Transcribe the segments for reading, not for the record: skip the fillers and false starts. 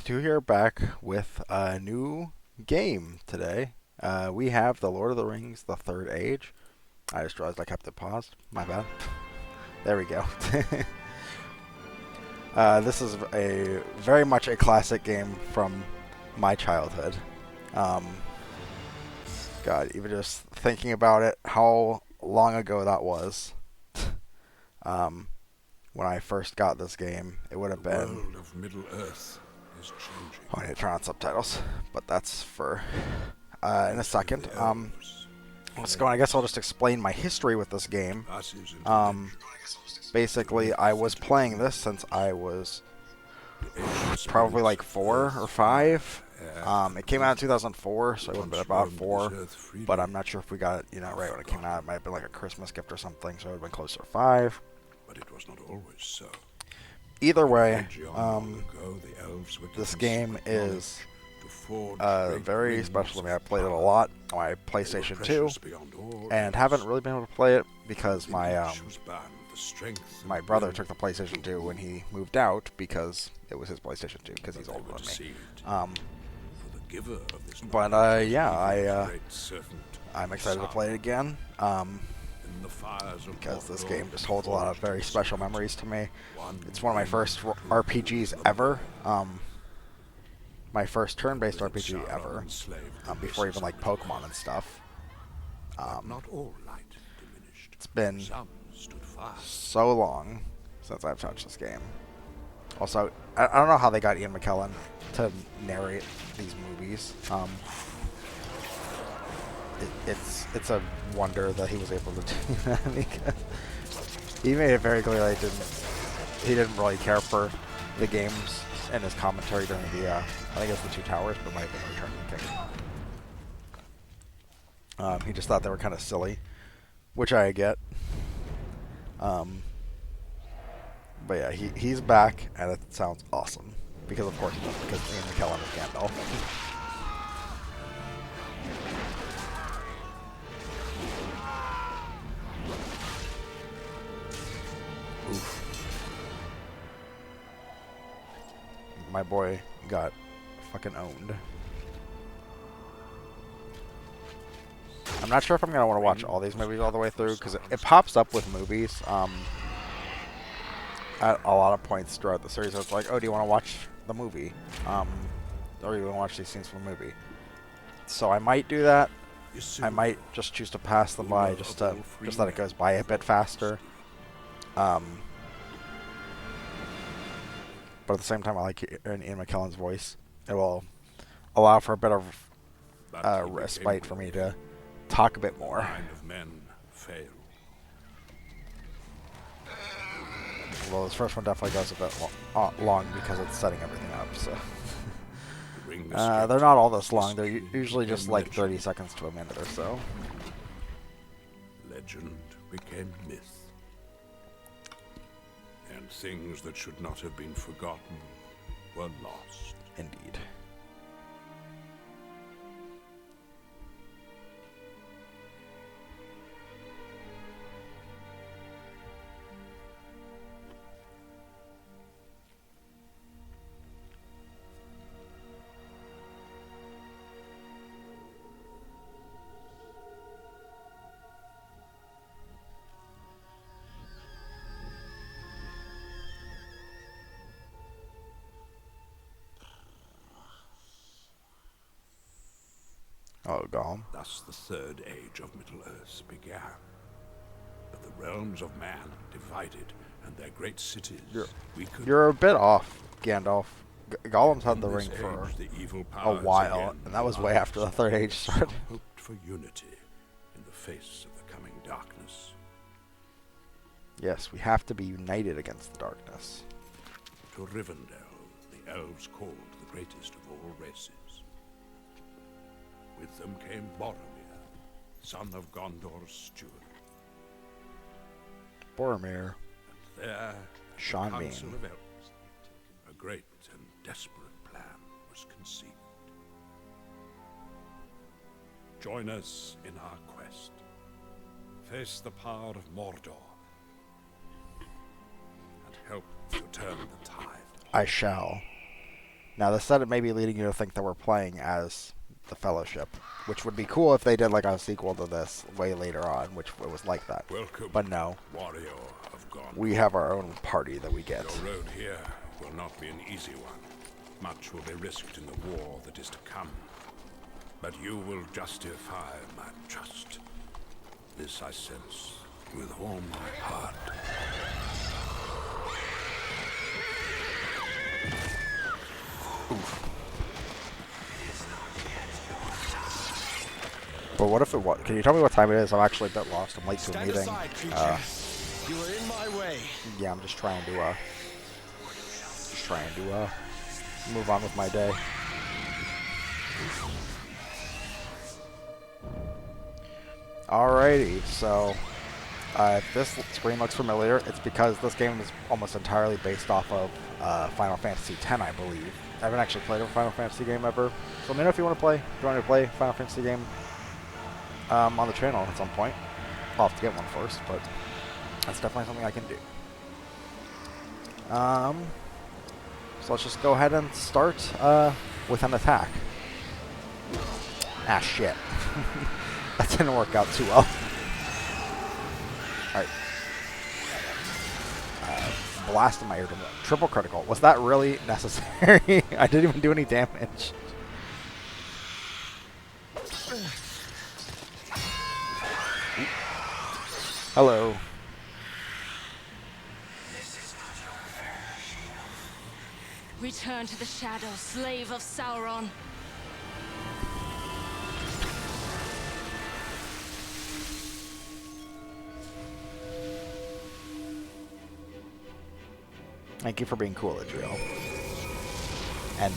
Two here back with a new game today. We have The Lord of the Rings, The Third Age. I just realized I kept it paused. My bad. There we go. This is a very much a classic game from my childhood. Um, God, even just thinking about it, how long ago that was. um, when I first got this game, it would have The been. world of Middle Earth is changing. Oh, I need to turn on subtitles, but that's for in a second. Let's go on. I guess I'll just explain my history with this game. Basically, I was playing this since I was probably like 4 or 5. It came out in 2004, so it would have been about 4. But I'm not sure if we got it, right when it came out. It might have been like a Christmas gift or something, so it would have been closer to 5. But it was not always so. Either way, This game is very special to me. I played it a lot on my PlayStation 2, and haven't really been able to play it because my brother took the PlayStation 2 when he moved out because it was his PlayStation 2 because he's older than me. I'm excited to play it again. Because this game just holds a lot of very special memories to me. It's one of my first RPGs ever. My first turn-based RPG ever. Before even like Pokemon and stuff. It's been so long since I've touched this game. Also, I don't know how they got Ian McKellen to narrate these movies. It's a wonder that he was able to do that because he made it very clear that he didn't really care for the games and his commentary during the I think it's the Two Towers, but it might have been Return of the King. He just thought they were kind of silly, which I get. But yeah, he's back and it sounds awesome because of course he does, because Ian McKellen is Gandalf. Oof. My boy got fucking owned. I'm not sure if I'm going to want to watch all these movies all the way through, because it pops up with movies at a lot of points throughout the series. So it's like, oh, do you want to watch the movie? Or do you want to watch these scenes from the movie? So I might do that. I might just choose to pass them by, just that it goes by a bit faster. But at the same time, I like hearing Ian McKellen's voice. It will allow for a bit of respite for me to talk a bit more. Well, this first one definitely goes a bit long because it's setting everything up. So they're not all this long. They're usually just like 30 seconds to a minute or so. Legend became myth. And things that should not have been forgotten were lost. Indeed. Oh, Gollum. Thus the third age of Middle-earth began. But the realms of man divided, and their great cities You're a bit off, Gandalf. Gollum's had the ring for a while, and that was way after the Third Age started. Hoped for unity in the face of the coming darkness. Yes, we have to be united against the darkness. To Rivendell, the elves called the greatest of all races. With them came Boromir, son of Gondor's steward. Boromir. And there, Sean the Bean. Council of Elves, a great and desperate plan was conceived. Join us in our quest. Face the power of Mordor. And help to turn the tide. I shall. Now, this said it may be leading you to think that we're playing as the Fellowship, which would be cool if they did like a sequel to this way later on, which it was like that. Welcome, but no, warrior of Gondor. we have our own party that we get. Your road here will not be an easy one. Much will be risked in the war that is to come. But you will justify my trust. This I sense with all my heart. Oof. But what if it was? Can you tell me what time it is? I'm actually a bit lost. I'm late to a meeting. You are in my way. Yeah, I'm just trying to move on with my day. Alrighty, so if this screen looks familiar, it's because this game is almost entirely based off of Final Fantasy X, I believe. I haven't actually played a Final Fantasy game ever, so let me know if you want to play. If you want to play Final Fantasy game on the channel at some point. I'll have to get one first, but that's definitely something I can do. So let's just go ahead and start with an attack. Ah, shit. That didn't work out too well. Alright. Blast in my eardrum. Triple critical. Was that really necessary? I didn't even do any damage. Hello. Return to the shadow, slave of Sauron. Thank you for being cool, Adriel. And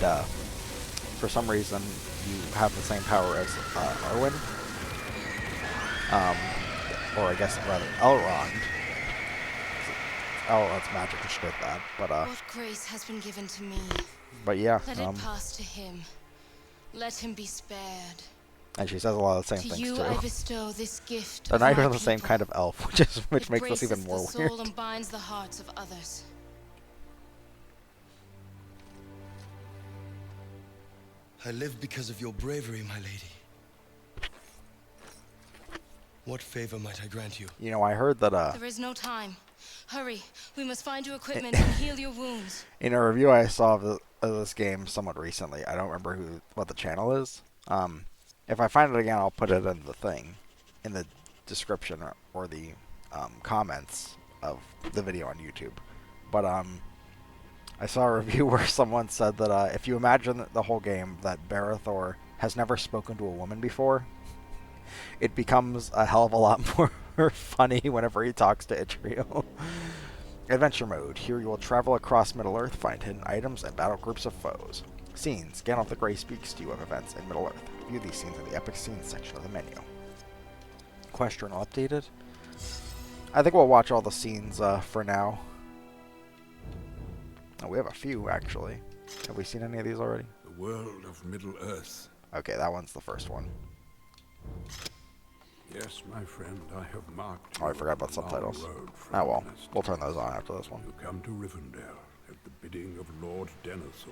for some reason, you have the same power as Arwen. Or I guess rather Elrond. Oh, that's magic. I should have that. But What grace has been given to me? But yeah. Let it pass to him. Let him be spared. And she says a lot of the same To things you too. I bestow this gift. They're of not my even the same people. kind of elf, which It makes this even braces more the weird. soul and binds the hearts of others. I live because of your bravery, my lady. What favor might I grant you? You know, I heard that There is no time. Hurry. We must find you equipment and heal your wounds. in a review I saw of this game somewhat recently. I don't remember what the channel is. If I find it again, I'll put it in the thing, in the description or the comments of the video on YouTube. But I saw a review where someone said that if you imagine the whole game that Barithor has never spoken to a woman before, it becomes a hell of a lot more funny whenever he talks to Idriel. Adventure mode. Here you will travel across Middle-earth, find hidden items, and battle groups of foes. Scenes. Gandalf the Grey speaks to you of events in Middle-earth. View these scenes in the Epic Scenes section of the menu. Quest journal updated. I think we'll watch all the scenes for now. Oh, we have a few, actually. Have we seen any of these already? The world of Middle-earth. Okay, that one's the first one. Yes, my friend, I have marked Oh, I you forgot about on the long subtitles. road Oh from well, Minas we'll turn those on after this one. You come to Rivendell at the bidding of Lord Denethor.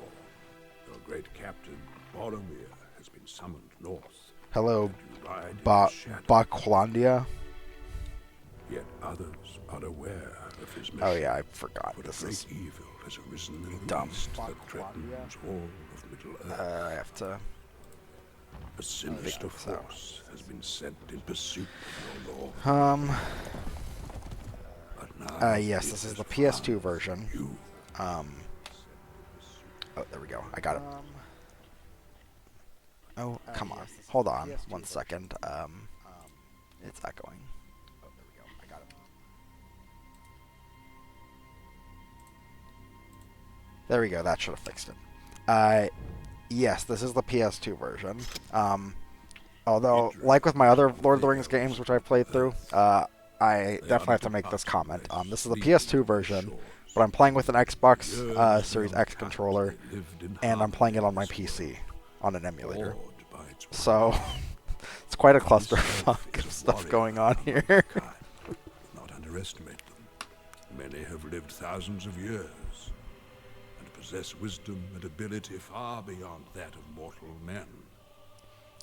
Your great captain, Boromir, has been summoned north. Hello, And you ride in the shadow. Baklandia. Yet others are aware of his mission. Oh yeah, I forgot. For This a great is evil has arisen in the dumb. east that threatens all of Middle-earth. I have to. A sinister so. force has been sent in pursuit of your lord. But now Yes, it this is has the found PS2 version. You. Oh, there we go. I got it. Oh, come on. Hold on 1 second. It's echoing. Oh, there we go. I got it. There we go. That should have fixed it. Yes, this is the PS2 version. Although, like with my other Lord of the Rings games, which I played through, I definitely have to make this comment. This is the PS2 version, but I'm playing with an Xbox Series X controller, and I'm playing it on my PC on an emulator. So, it's quite a clusterfuck of stuff going on here. Not underestimate them. Many have lived thousands of years and possess wisdom and ability far beyond that of mortal men.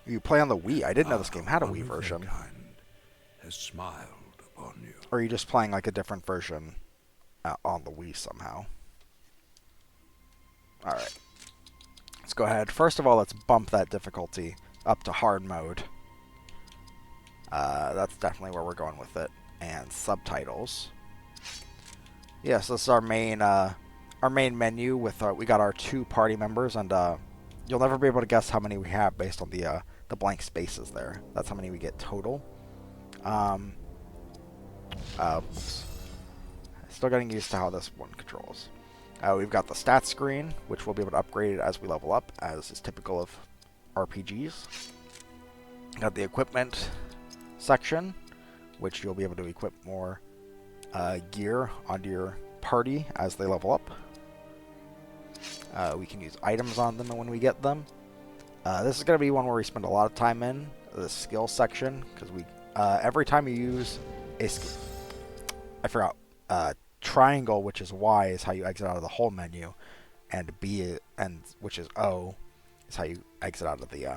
You play on the Wii. I didn't know this game had a One Wii of their version. kind has smiled upon you. Or are you just playing like a different version on the Wii somehow? Alright. Let's go ahead. First of all, let's bump that difficulty up to hard mode. That's definitely where we're going with it. And subtitles. Yes, this is our main menu with we got our 2 party members, and you'll never be able to guess how many we have based on the blank spaces there. That's how many we get total. Still getting used to how this one controls. We've got the stats screen, which we'll be able to upgrade as we level up, as is typical of RPGs. Got the equipment section, which you'll be able to equip more gear onto your party as they level up. We can use items on them when we get them. This is going to be one where we spend a lot of time in, the skill section, because we every time you use a triangle, which is Y, is how you exit out of the whole menu, and B, which is O, is how you exit out of the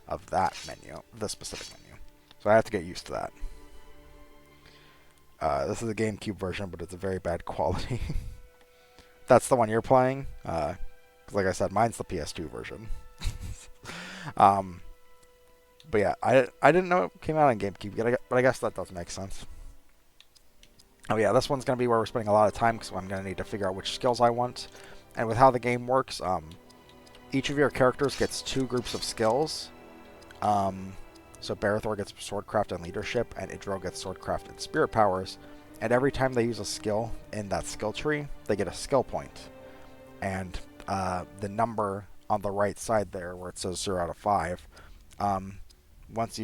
of that menu, the specific menu. So I have to get used to that. This is a GameCube version, but it's a very bad quality. That's the one you're playing. 'Cause like I said, mine's the PS2 version. But yeah, I didn't know it came out on GameCube, but I guess that does make sense. Oh yeah, this one's going to be where we're spending a lot of time, because I'm going to need to figure out which skills I want. And with how the game works, each of your characters gets 2 groups of skills. So Barithor gets Swordcraft and Leadership, and Idril gets Swordcraft and Spirit Powers. And every time they use a skill in that skill tree, they get a skill point. And the number on the right side there, where it says 0 out of 5, that's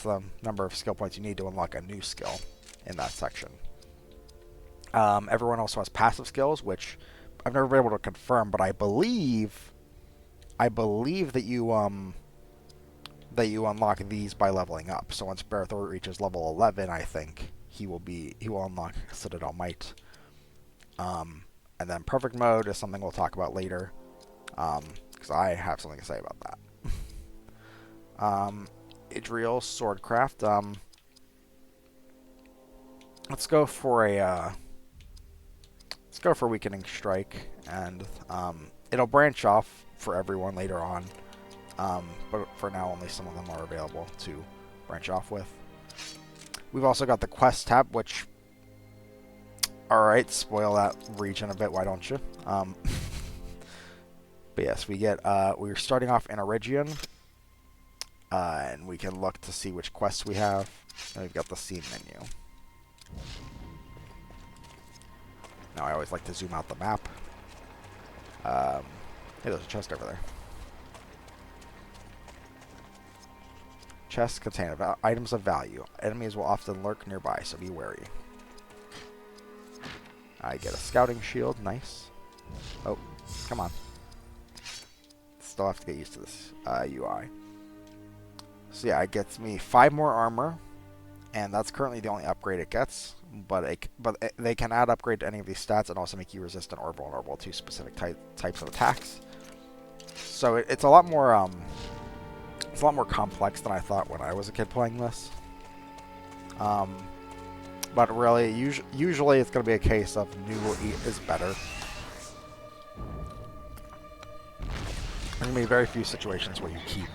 the number of skill points you need to unlock a new skill in that section. Everyone also has passive skills, which I've never been able to confirm, but I believe that you unlock these by leveling up. So once Barithor reaches level 11, I think he will unlock Citadel Might. And then perfect mode is something we'll talk about later, because I have something to say about that. Idril Swordcraft. Let's go for Weakening Strike, and it'll branch off for everyone later on. But for now, only some of them are available to branch off with. We've also got the Quest tab, which... Alright, spoil that region a bit, why don't you? But yes, we're starting off in Eregion, and we can look to see which quests we have. And we've got the scene menu. Now, I always like to zoom out the map. Hey, there's a chest over there. Chests contain items of value. Enemies will often lurk nearby, so be wary. I get a scouting shield. Nice. Oh, come on. Still have to get used to this UI. So yeah, it gets me 5 more armor, and that's currently the only upgrade it gets. But they can add upgrade to any of these stats and also make you resistant or vulnerable to specific types of attacks. So it's a lot more complex than I thought when I was a kid playing this. But really, usually it's going to be a case of new is better. There's going to be very few situations where you keep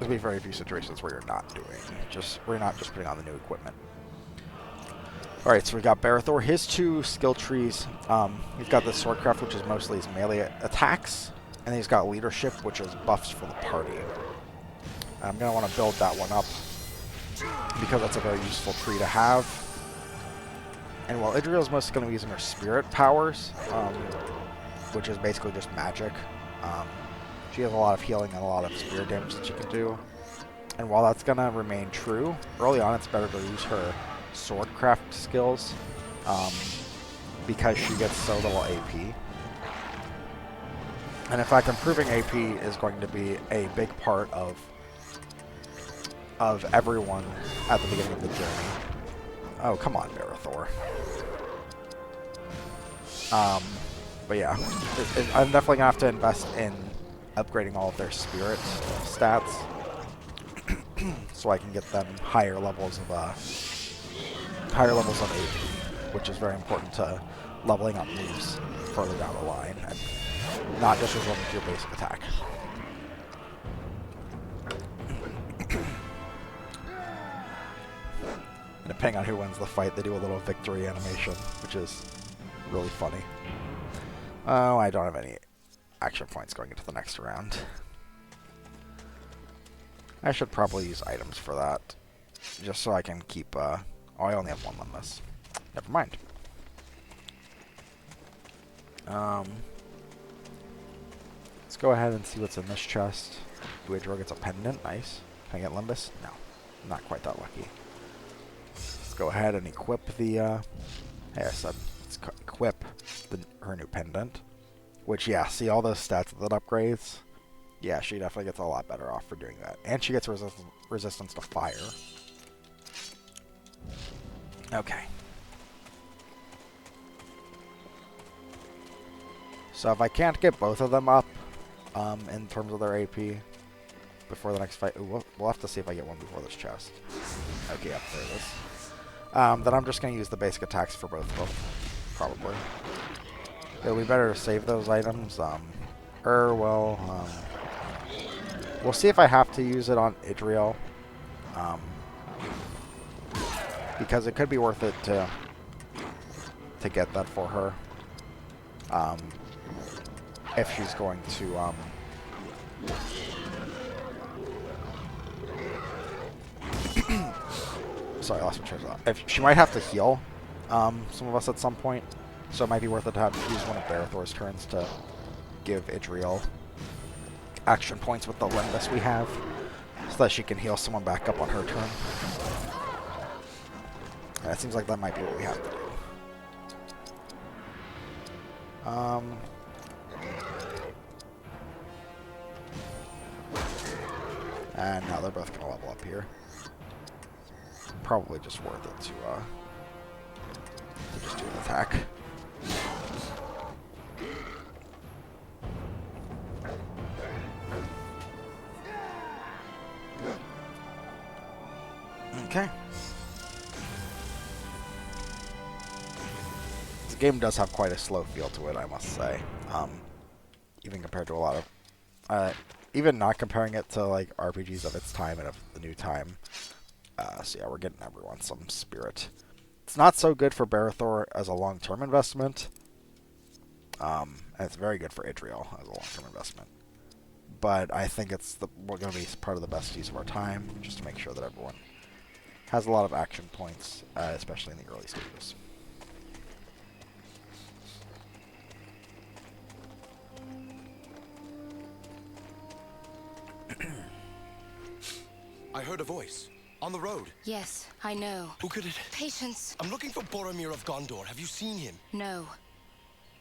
there'll be very few situations where you're not putting on the new equipment. Alright, so we got Barithor. His 2 skill trees, we've got the Swordcraft, which is mostly his melee attacks, and then he's got Leadership, which is buffs for the party. And I'm going to want to build that one up, because that's a very useful tree to have. And while Idril is mostly going to be using her Spirit Powers, which is basically just magic, she has a lot of healing and a lot of spirit damage that she can do. And while that's going to remain true, early on it's better to use her Swordcraft skills, because she gets so little AP. And in fact, improving AP is going to be a big part of everyone at the beginning of the journey. Oh, come on, Barithor. But yeah, I'm definitely gonna have to invest in upgrading all of their spirit stats so I can get them higher levels of AP, which is very important to leveling up moves further down the line, and not just resorting to your basic attack. And depending on who wins the fight, they do a little victory animation, which is really funny. Oh, I don't have any action points going into the next round. I should probably use items for that, just so I can keep, oh, I only have one Limbus. Never mind. Let's go ahead and see what's in this chest. Buedro gets a pendant, nice. Can I get Limbus? No, not quite that lucky. Let's go ahead and equip the, hey, I said, let's equip her new pendant. Which, yeah, see all those stats that upgrades? Yeah, she definitely gets a lot better off for doing that. And she gets resistance to fire. Okay. So if I can't get both of them up, in terms of their AP, before the next fight, ooh, we'll have to see if I get one before this chest. Okay, yep, there it is. Then I'm just going to use the basic attacks for both of them, probably. It'll be better to save those items. We'll see if I have to use it on Idriel. Because it could be worth it to get that for her. If she's going to, sorry, I lost my train of thought. If she might have to heal some of us at some point. So it might be worth it to use one of Barathor's turns to give Idriel action points with the Limbus we have, so that she can heal someone back up on her turn. And it seems like that might be what we have to do. And now they're both going to level up here. Probably just worth it to just do an attack. Okay. This game does have quite a slow feel to it, I must say. Even compared to a lot of... even not comparing it to, like, RPGs of its time and of the new time. So yeah, we're getting everyone some spirit. It's not so good for Barathor as a long-term investment. And it's very good for Idriel as a long-term investment. But I think we're going to be part of the best use of our time, just to make sure that everyone has a lot of action points, especially in the early stages. I heard a voice. On the road. Yes, I know. Who could it... Patience. I'm looking for Boromir of Gondor. Have you seen him? No.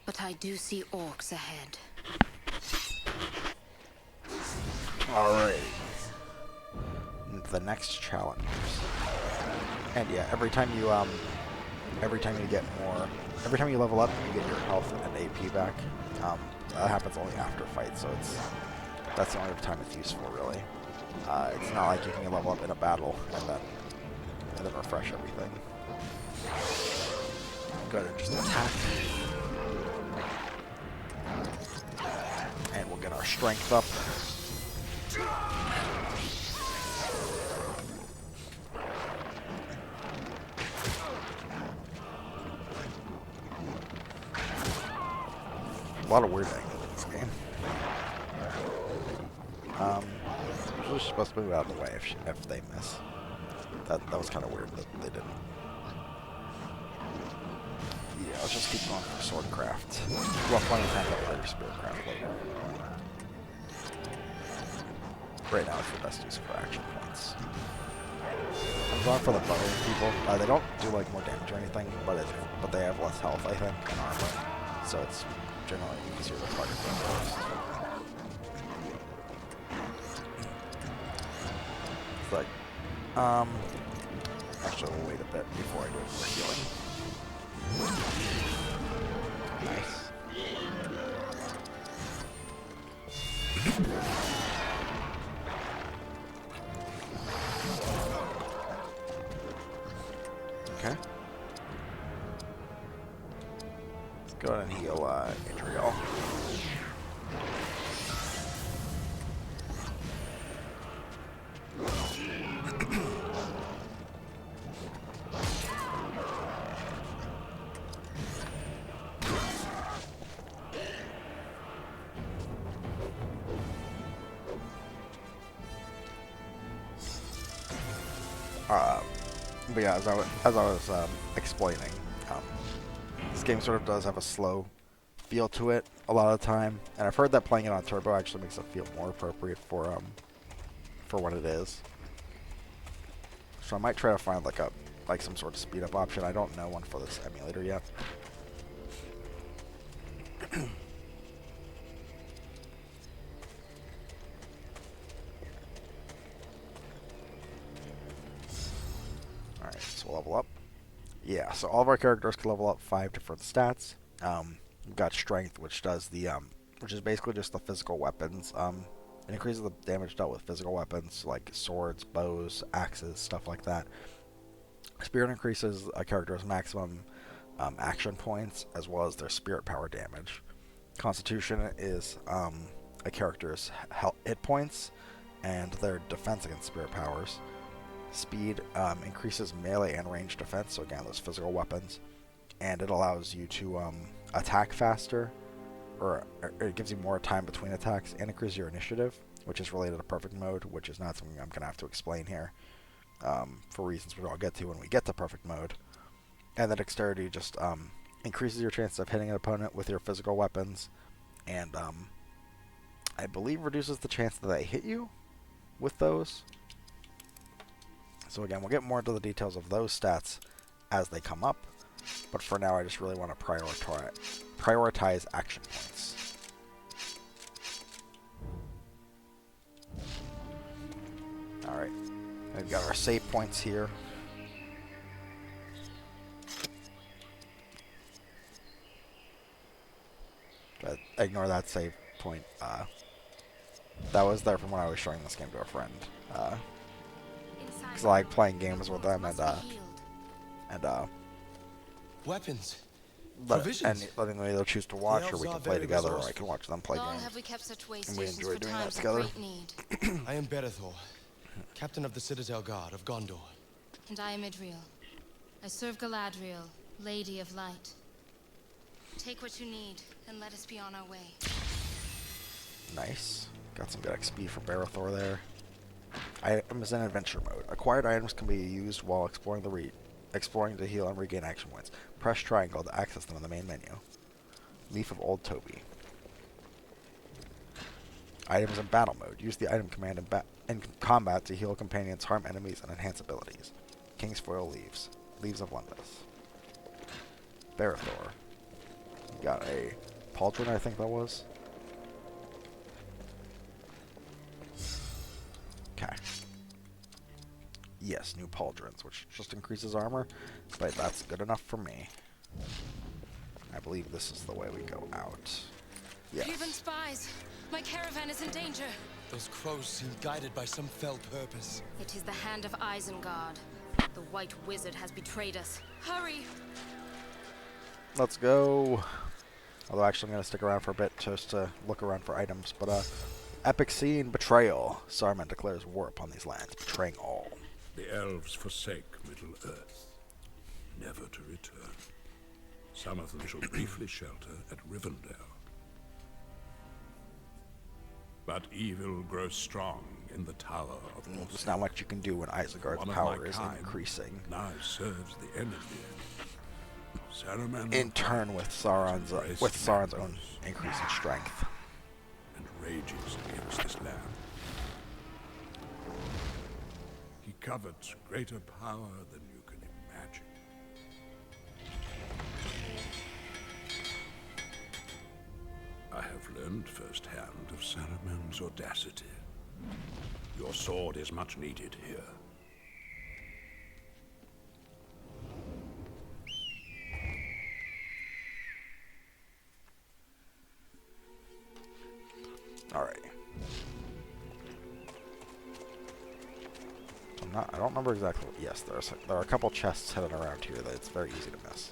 But I do see orcs ahead. Alright. The next challenge. And yeah, every time you level up, you get your health and AP back. That happens only after fight, so that's the only time it's useful, really. It's not like you can level up in a battle and then refresh everything. Go ahead and just attack. And we'll get our strength up. A lot of weird things in this game. We're supposed to move out of the way if they miss. That was kind of weird that they didn't. Yeah, let's just keep going for Swordcraft. We'll have plenty of time to play your Spiritcraft later. Right now it's the best use for action points. I'm going for the buttering people. They don't do like more damage or anything, but they have less health, I think, and armor. So it's generally easier to target them first. It's like, actually we'll wait a bit before I do it for healing. Nice. Okay. Let's go ahead and heal Adriel. But yeah, as I was explaining, this game sort of does have a slow feel to it a lot of the time, and I've heard that playing it on turbo actually makes it feel more appropriate for what it is. So I might try to find like some sort of speed up option. I don't know one for this emulator yet. Alright, so we'll level up. Yeah, so all of our characters can level up 5 different stats. We've got strength, which does the which is basically just the physical weapons. It increases the damage dealt with physical weapons like swords, bows, axes, stuff like that. Spirit increases a character's maximum action points as well as their spirit power damage. Constitution is a character's hit points and their defense against spirit powers. Speed increases melee and range defense, so again, those physical weapons. And it allows you to attack faster, or it gives you more time between attacks, and increases your initiative, which is related to perfect mode, which is not something I'm going to have to explain here, for reasons we'll get to when we get to perfect mode. And the dexterity just increases your chance of hitting an opponent with your physical weapons, and I believe reduces the chance that they hit you with those. So again, we'll get more into the details of those stats as they come up, but for now I just really want to prioritize action points. Alright, we've got our save points here. But ignore that save point. That was there from when I was showing this game to a friend. Because I like playing games with them and Weapons. and letting them either choose to watch or we can play together, or I can watch them play Long games. have we kept such way And we stations enjoy for doing that times of together. great need. I am Berethor, captain of the Citadel Guard of Gondor. And I am Idriel. I serve Galadriel, Lady of Light. Take what you need, and let us be on our way. Nice. Got some good XP for Berethor there. Items in adventure mode. Acquired items can be used while exploring to heal and regain action points. Press triangle to access them in the main menu. Leaf of Old Toby. Items in battle mode. Use the item command in combat to heal companions, harm enemies, and enhance abilities. Kingsfoil Leaves. Leaves of Lembas. Berethor. Got a pauldron, I think that was. Okay. Yes, new pauldrons, which just increases armor, but that's good enough for me. I believe this is the way we go out. Yes. Cuban spies! My caravan is in danger! Those crows seem guided by some fell purpose. It is the hand of Isengard. The White Wizard has betrayed us. Hurry! Let's go. Although actually I'm going to stick around for a bit just to look around for items, but epic scene, betrayal. Saruman declares war upon these lands, betraying all. The elves forsake Middle-earth, never to return. Some of them shall briefly shelter at Rivendell. But evil grows strong in the Tower of There's Orthanc. not much you can do when Isengard's One of power my is kind increasing. now serves the enemy. Saruman In turn with Sauron's own increase in strength. and rages against this land. He covets greater power than you can imagine. I have learned firsthand of Saruman's audacity. Your sword is much needed here. Alright. I don't remember exactly. Yes, there are a couple chests hidden around here that it's very easy to miss.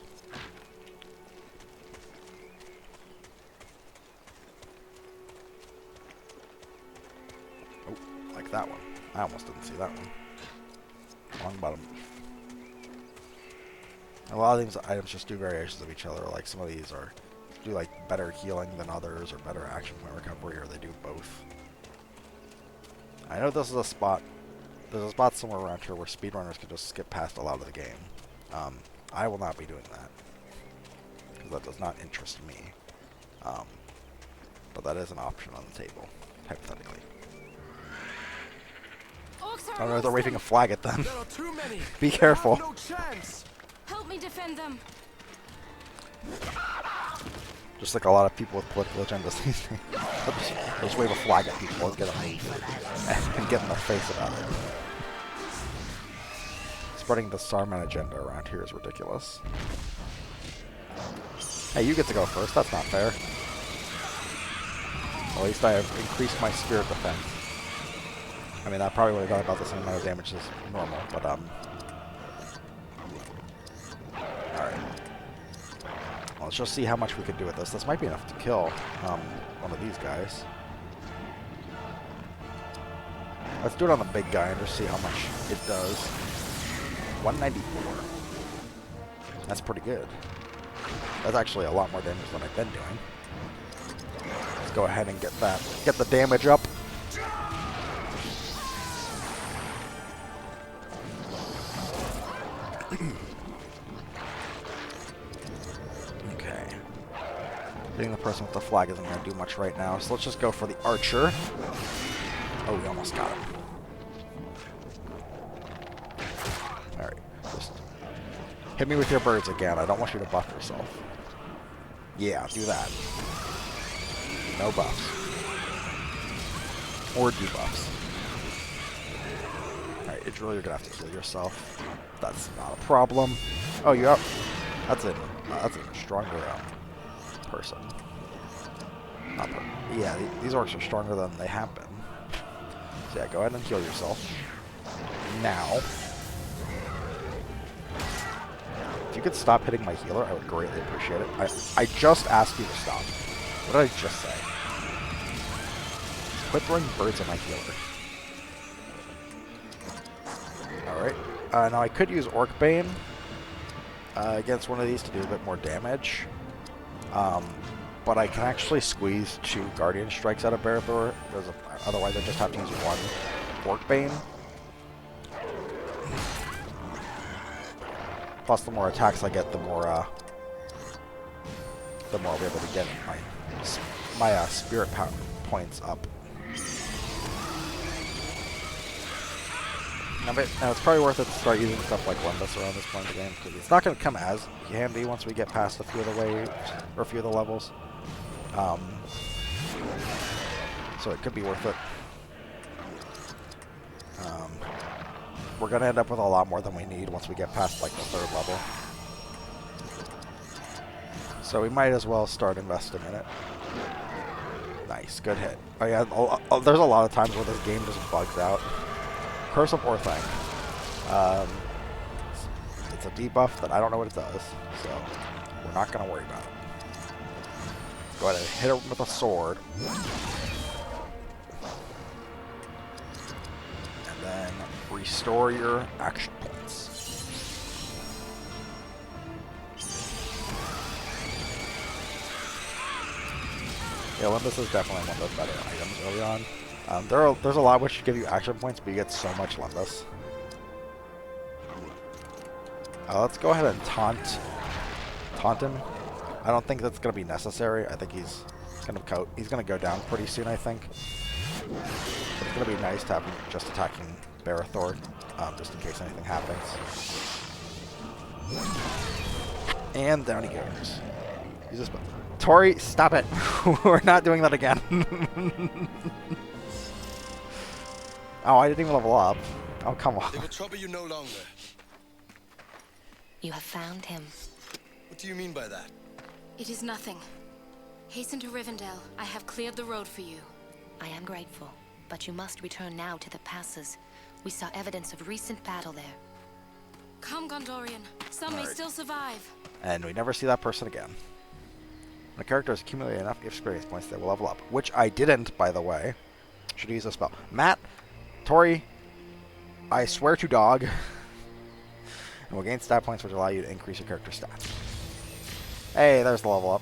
Oh, like that one. I almost didn't see that one. Long bottom. A lot of these items just do variations of each other. Like some of these do like better healing than others, or better action point recovery, or they do both. I know this is a spot. There's a spot somewhere around here where speedrunners can just skip past a lot of the game. I will not be doing that, because that does not interest me. But that is an option on the table, hypothetically. Orcs I are don't know if they're waving a flag at them. There are too many. Be They careful. have no chance. Help me defend them. Just like a lot of people with political agendas these days. They'll just wave a flag at people and get in their face about it. Spreading the Saruman agenda around here is ridiculous. Hey, you get to go first. That's not fair. At least I have increased my spirit defense. I mean, that probably would have done about the same amount of damage as normal, but alright. Well, let's just see how much we can do with this. This might be enough to kill one of these guys. Let's do it on the big guy and just see how much it does. 194. That's pretty good. That's actually a lot more damage than I've been doing. Let's go ahead and get the damage up. Okay. Hitting the person with the flag isn't going to do much right now, so let's just go for the archer. Oh, we almost got him. Alright, just hit me with your birds again. I don't want you to buff yourself. Yeah, do that. No buffs. Or debuffs. Alright, Idril, you're gonna have to heal yourself. That's not a problem. Oh, you up? That's an even stronger person. Yeah, these orcs are stronger than they have been. So yeah, go ahead and heal yourself. Now. If you could stop hitting my healer, I would greatly appreciate it. I just asked you to stop. What did I just say? Quit throwing birds at my healer. Alright. Now I could use Orcbane against one of these to do a bit more damage. But I can actually squeeze 2 Guardian Strikes out of Barathor. Otherwise I just have to use 1 Orcbane. Plus, the more attacks I get, the more I'll be able to get my spirit power points up. Now it's probably worth it to start using stuff like Lembas around this point in the game, because it's not going to come as handy once we get past a few of the waves or a few of the levels. So it could be worth it. We're going to end up with a lot more than we need once we get past like the 3rd level. So we might as well start investing in it. Nice, good hit. Oh yeah, there's a lot of times where this game just bugs out. Curse of Orthanc. It's a debuff that I don't know what it does, so we're not going to worry about it. Go ahead and hit it with a sword. And then restore your action points. Yeah, Lembas is definitely one of the better items early on. There's a lot which give you action points, but you get so much Lembas. Let's go ahead and taunt him. I don't think that's going to be necessary. I think he's going to go down pretty soon, I think. But it's going to be nice to have him just attacking Barathor, just in case anything happens. And down he goes. He's just... Tori, stop it! We're not doing that again. Oh, I didn't even level up. Oh, come on. They will trouble you no longer. You have found him. What do you mean by that? It is nothing. Hasten to Rivendell. I have cleared the road for you. I am grateful, but you must return now to the passes. We saw evidence of recent battle there. Come, Gondorian. Some may Alright. still survive. And we never see that person again. When a character has accumulated enough experience points, they will level up. Which I didn't, by the way. Should use a spell. Matt, Tori, I swear to dog. And will gain stat points which allow you to increase your character's stats. Hey, there's the level up.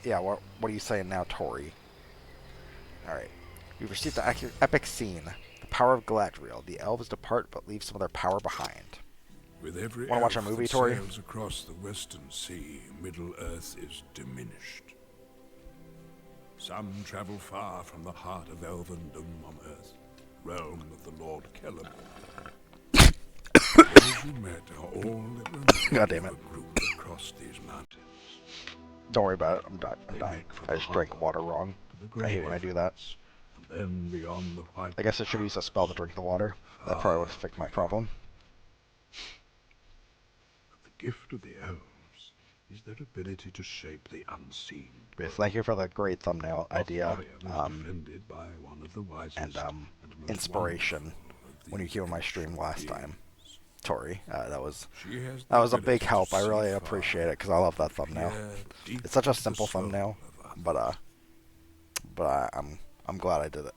Yeah, what are you saying now, Tori? Alright. We've received the epic scene. The power of Galadriel. The elves depart but leave some of their power behind. With every Wanna watch a elf movie, that Tori? sails across the western sea, Middle-earth is diminished. Some travel far from the heart of Elvendom on Earth, realm of the Lord Kellam. Those you met are all that remain God damn of it. a group that crossed these mountains. Don't worry about it. I'm dying. They make for I the just drank harbor, water wrong. the I hate when I do that. And then beyond the white I guess I should use a spell to drink the water. That probably would have fixed my problem. But the gift of the elves is their ability to shape the unseen. But thank you for the great thumbnail idea. Defended by one of the wisest And most inspiration wonderful of when you these came on my stream ancient last time. beings. Tori, that was She has a the big ability to help. I see really far, appreciate it because I love that thumbnail. peer deep It's such a into the simple soul thumbnail, of others. but I'm glad I did it.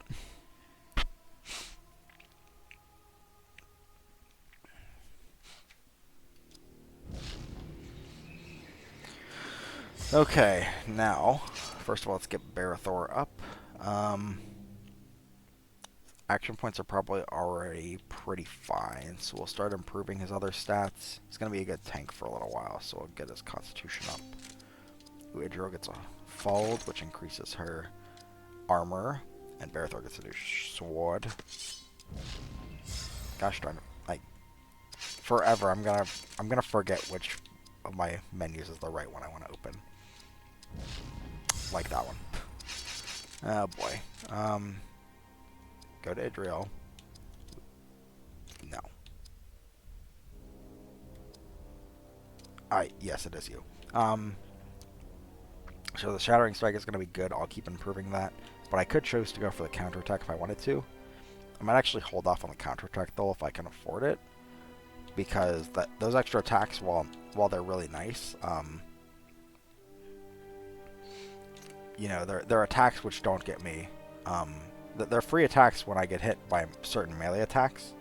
Okay, now, first of all, let's get Barathor up. Action points are probably already pretty fine, so we'll start improving his other stats. He's going to be a good tank for a little while, so we'll get his constitution up. Idril gets a fold, which increases her armor, and Barathor gets a new sword. Gosh darn it. Like, forever, I'm gonna forget which of my menus is the right one I want to open. Like that one. Oh boy. Go to Idril. No. Yes, it is you. So the Shattering Strike is going to be good. I'll keep improving that. But I could choose to go for the counterattack if I wanted to. I might actually hold off on the counterattack though if I can afford it. Because those extra attacks, while they're really nice, you know, they're attacks which don't get me. They're free attacks when I get hit by certain melee attacks.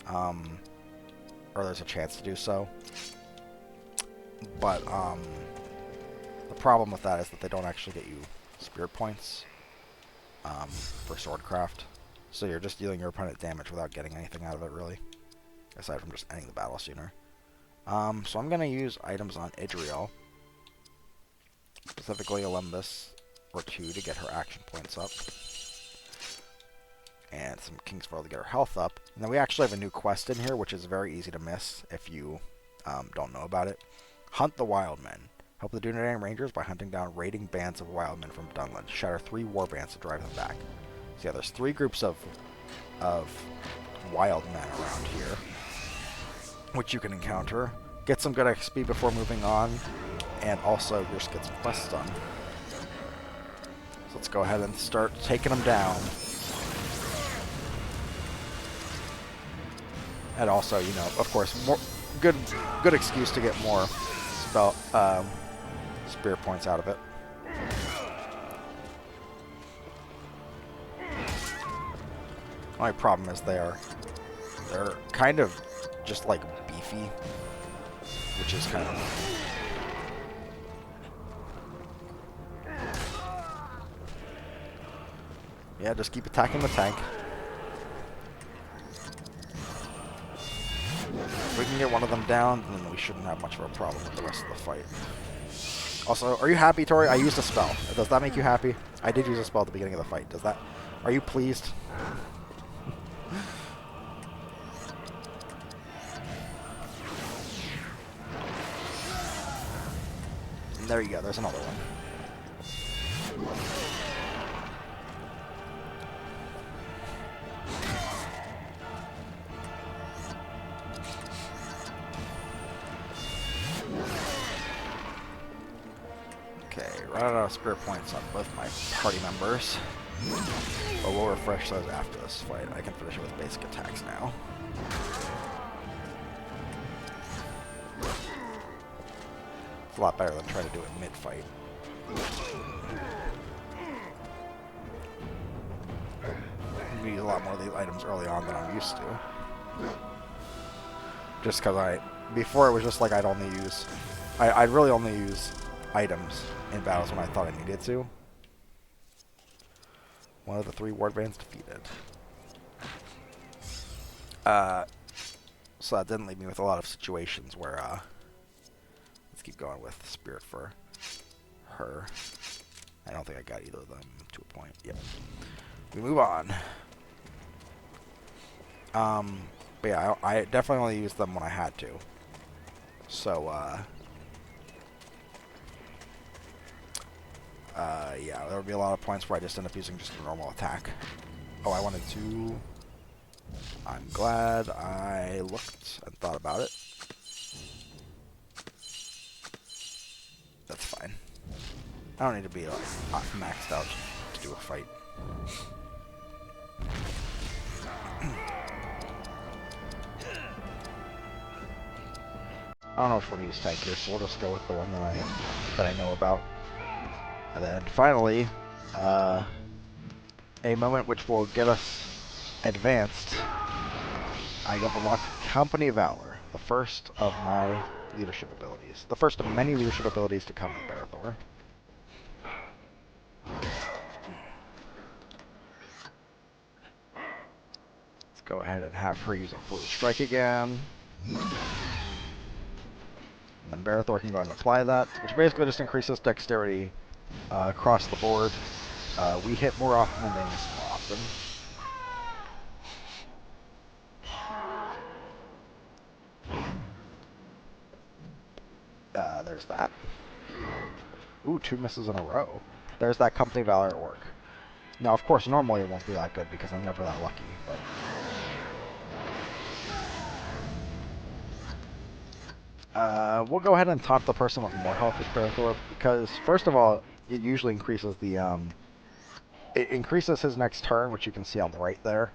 Or there's a chance to do so. But, the problem with that is that they don't actually get you spirit points for Swordcraft. So you're just dealing your opponent damage without getting anything out of it, really. Aside from just ending the battle sooner. So I'm going to use items on Idril. Specifically Olympus, or 2 to get her action points up. And some Kingsfell to get her health up. And then we actually have a new quest in here, which is very easy to miss if you don't know about it. Hunt the Wildmen. Help the Dunedain Rangers by hunting down raiding bands of Wildmen from Dunland. Shatter 3 war bands to drive them back. So yeah, there's 3 groups of Wildmen around here, which you can encounter. Get some good XP before moving on, and also just get some quests done. So let's go ahead and start taking them down. And also, you know, of course, more good excuse to get more spirit points out of it. My problem is they're kind of just like beefy, which is kind of yeah. Just keep attacking the tank. If we can get one of them down, then we shouldn't have much of a problem with the rest of the fight. Also, are you happy, Tori? I used a spell. Does that make you happy? I did use a spell at the beginning of the fight. Does that? Are you pleased? And there you go. There's another one. Okay, right out out of spirit points on both my party members. But we'll refresh those after this fight. I can finish it with basic attacks now. It's a lot better than trying to do it mid-fight. We use a lot more of these items early on than I'm used to. Just because before it was just like I'd really only use items in battles when I thought I needed to. One of the 3 wardbands defeated. So that didn't leave me with a lot of situations where, let's keep going with Spirit for her. I don't think I got either of them to a point. Yep. We move on. But yeah, I definitely only used them when I had to. So, yeah, there would be a lot of points where I just end up using just a normal attack. Oh, I wanted to... I'm glad I looked and thought about it. That's fine. I don't need to be like maxed out to do a fight. I don't know which one to use tank here, so we'll just go with the one that I know about. And then finally, a moment which will get us advanced. I have unlocked Company of Valor, the first of my leadership abilities. The first of many leadership abilities to come with Barathor. Let's go ahead and have her use a full strike again. And then Barathor can go ahead and apply that, which basically just increases dexterity across the board. We hit more often than they miss more often. There's that. Ooh, 2 misses in a row. There's that Company Valor at work. Now, of course, normally it won't be that good because I'm never that lucky, but... we'll go ahead and taunt the person with more health with Barathor, because, first of all, it usually increases the, it increases his next turn, which you can see on the right there.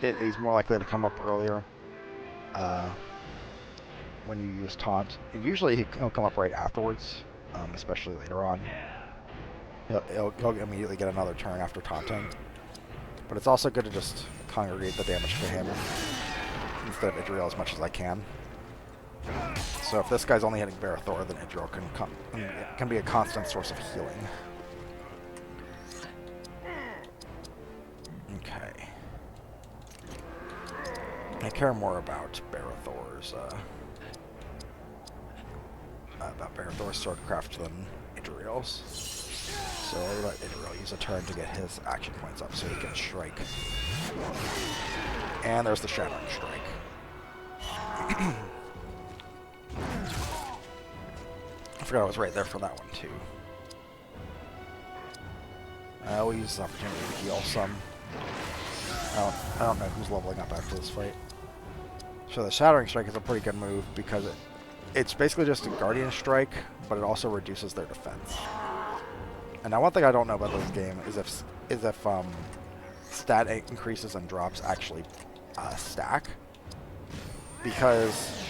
He's more likely to come up earlier. When you use taunt. And usually he'll come up right afterwards, especially later on. He'll immediately get another turn after taunting. But it's also good to just congregate the damage to him instead of Idriel as much as I can. So if this guy's only hitting Barathor, then Idriel can be a constant source of healing. Okay. I care more about Barathor's swordcraft than Idriel's. So I'll let Idriel use a turn to get his action points up so he can strike. And there's the Shattering Strike. I forgot I was right there for that one too. We'll use this opportunity to heal some. I don't know who's leveling up after this fight. So the Shattering Strike is a pretty good move because it's basically just a Guardian Strike, but it also reduces their defense. And now one thing I don't know about this game is if stat increases and drops actually stack. Because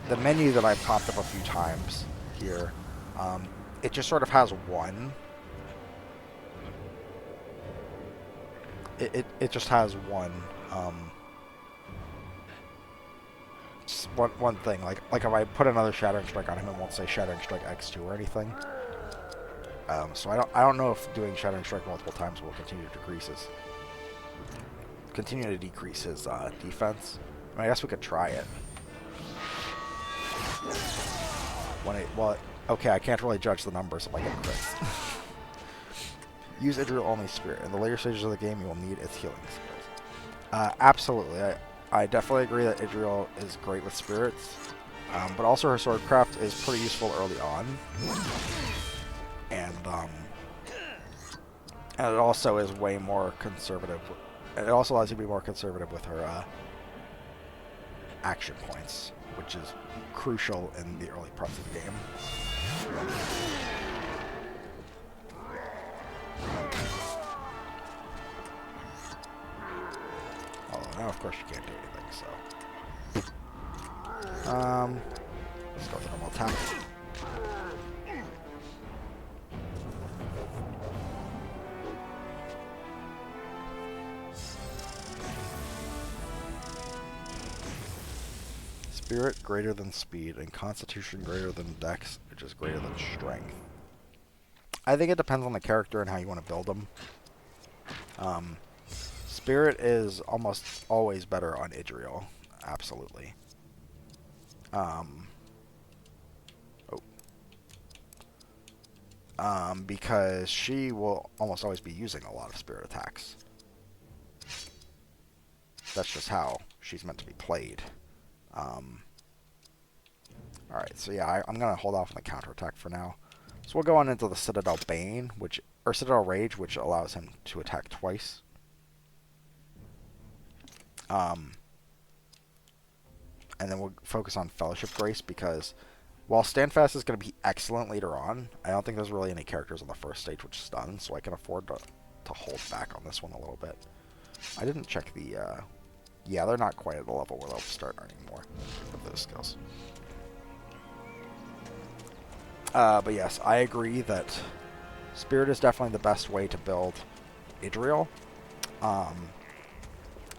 the menu that I've popped up a few times here, it just sort of has one. It just has one one thing. Like if I put another Shattering Strike on him, it won't say Shattering Strike X2 or anything. So I don't know if doing Shattering Strike multiple times will continue to decrease his defense. I mean, I guess we could try it. Okay, I can't really judge the numbers if I get crits. Use Idriel only Spirit. In the later stages of the game, you will need its healing skills. Absolutely. I definitely agree that Idriel is great with spirits, but also her swordcraft is pretty useful early on. And it also is way more conservative. And it also allows you to be more conservative with her action points, which is crucial in the early parts of the game. of course you can't do anything, so... let's go with the normal attack. Spirit greater than speed, and constitution greater than dex, which is greater than strength. I think it depends on the character and how you want to build them. Spirit is almost always better on Idriel. Absolutely. Because she will almost always be using a lot of spirit attacks. That's just how she's meant to be played. Alright, so yeah, I'm going to hold off on the counterattack for now. So we'll go on into the Citadel Bane, or Citadel Rage, which allows him to attack twice. And then we'll focus on Fellowship Grace, because while Standfast is going to be excellent later on, I don't think there's really any characters on the first stage which stun, so I can afford to hold back on this one a little bit. I didn't check the... yeah, they're not quite at the level where they'll start earning more of those skills. But yes, I agree that Spirit is definitely the best way to build Idriel.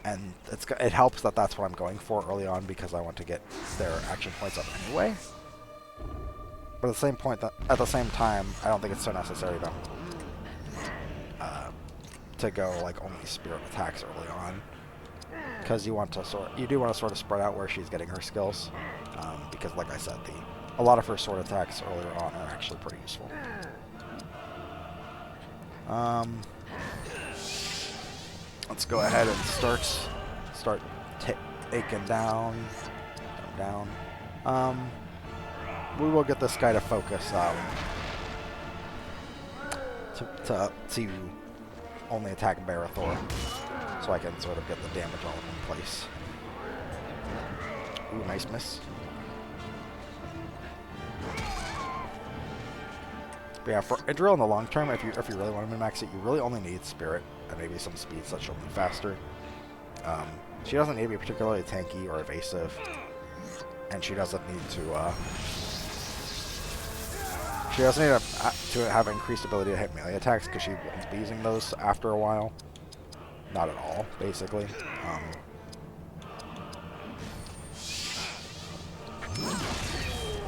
And it helps that that's what I'm going for early on, because I want to get their action points up anyway. But at the same time, I don't think it's so necessary to go like only Spirit attacks early on, because you do want to sort of spread out where she's getting her skills, because like I said, a lot of her sword attacks earlier on are actually pretty useful. Let's go ahead and start taking down. We will get this guy to focus to only attack Barathor, so I can sort of get the damage all in one place. Ooh, nice miss. But yeah, for Idriel in the long term, if you really want to min-max it, you really only need Spirit and maybe some speed, so that she'll move faster. She doesn't need to be particularly tanky or evasive, and she doesn't need to have increased ability to hit melee attacks, because she won't be using those after a while. Not at all, basically.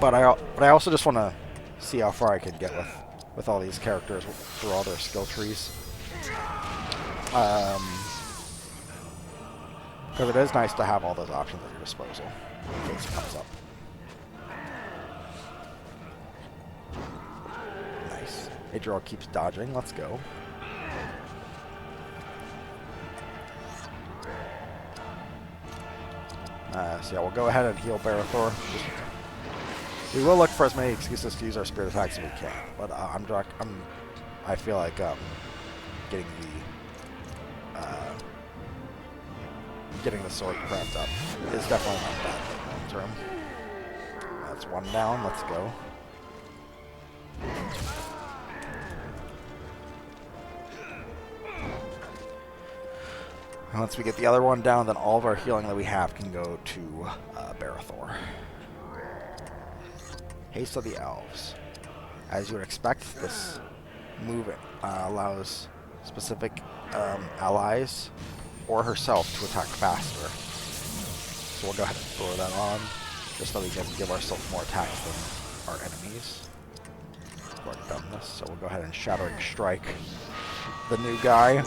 But I also just want to see how far I can get with all these characters through all their skill trees. Because it is nice to have all those options at your disposal in case it comes up. Nice. Idriel keeps dodging. Let's go. So yeah, we'll go ahead and heal Barathor. We will look for as many excuses to use our spirit attacks as we can, but I feel like getting the sword craft up is definitely not bad long term. That's one down. Let's go. And once we get the other one down, then all of our healing that we have can go to Barathor. Haste of the Elves. As you would expect, this move allows specific allies or herself to attack faster. So we'll go ahead and throw that on, just so we can give ourselves more attacks than our enemies. We've already done this, so we'll go ahead and Shattering Strike the new guy.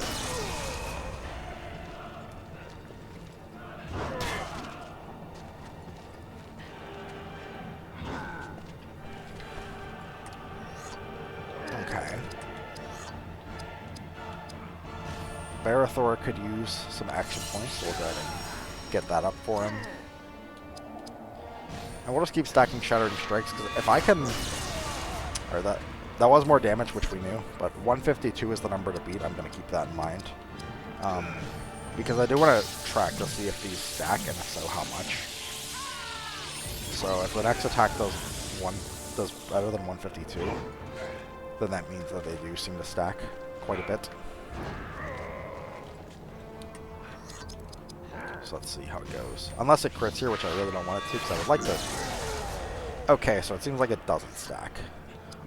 Barathor could use some action points, so we'll go ahead and get that up for him. And we'll just keep stacking Shattering Strikes, because if I can... Or that was more damage, which we knew, but 152 is the number to beat. I'm going to keep that in mind. Because I do want to track to see if these stack, and if so, how much. So if the next attack does better than 152, then that means that they do seem to stack quite a bit. So let's see how it goes. Unless it crits here, which I really don't want it to, because I would like to... Okay, so it seems like it doesn't stack.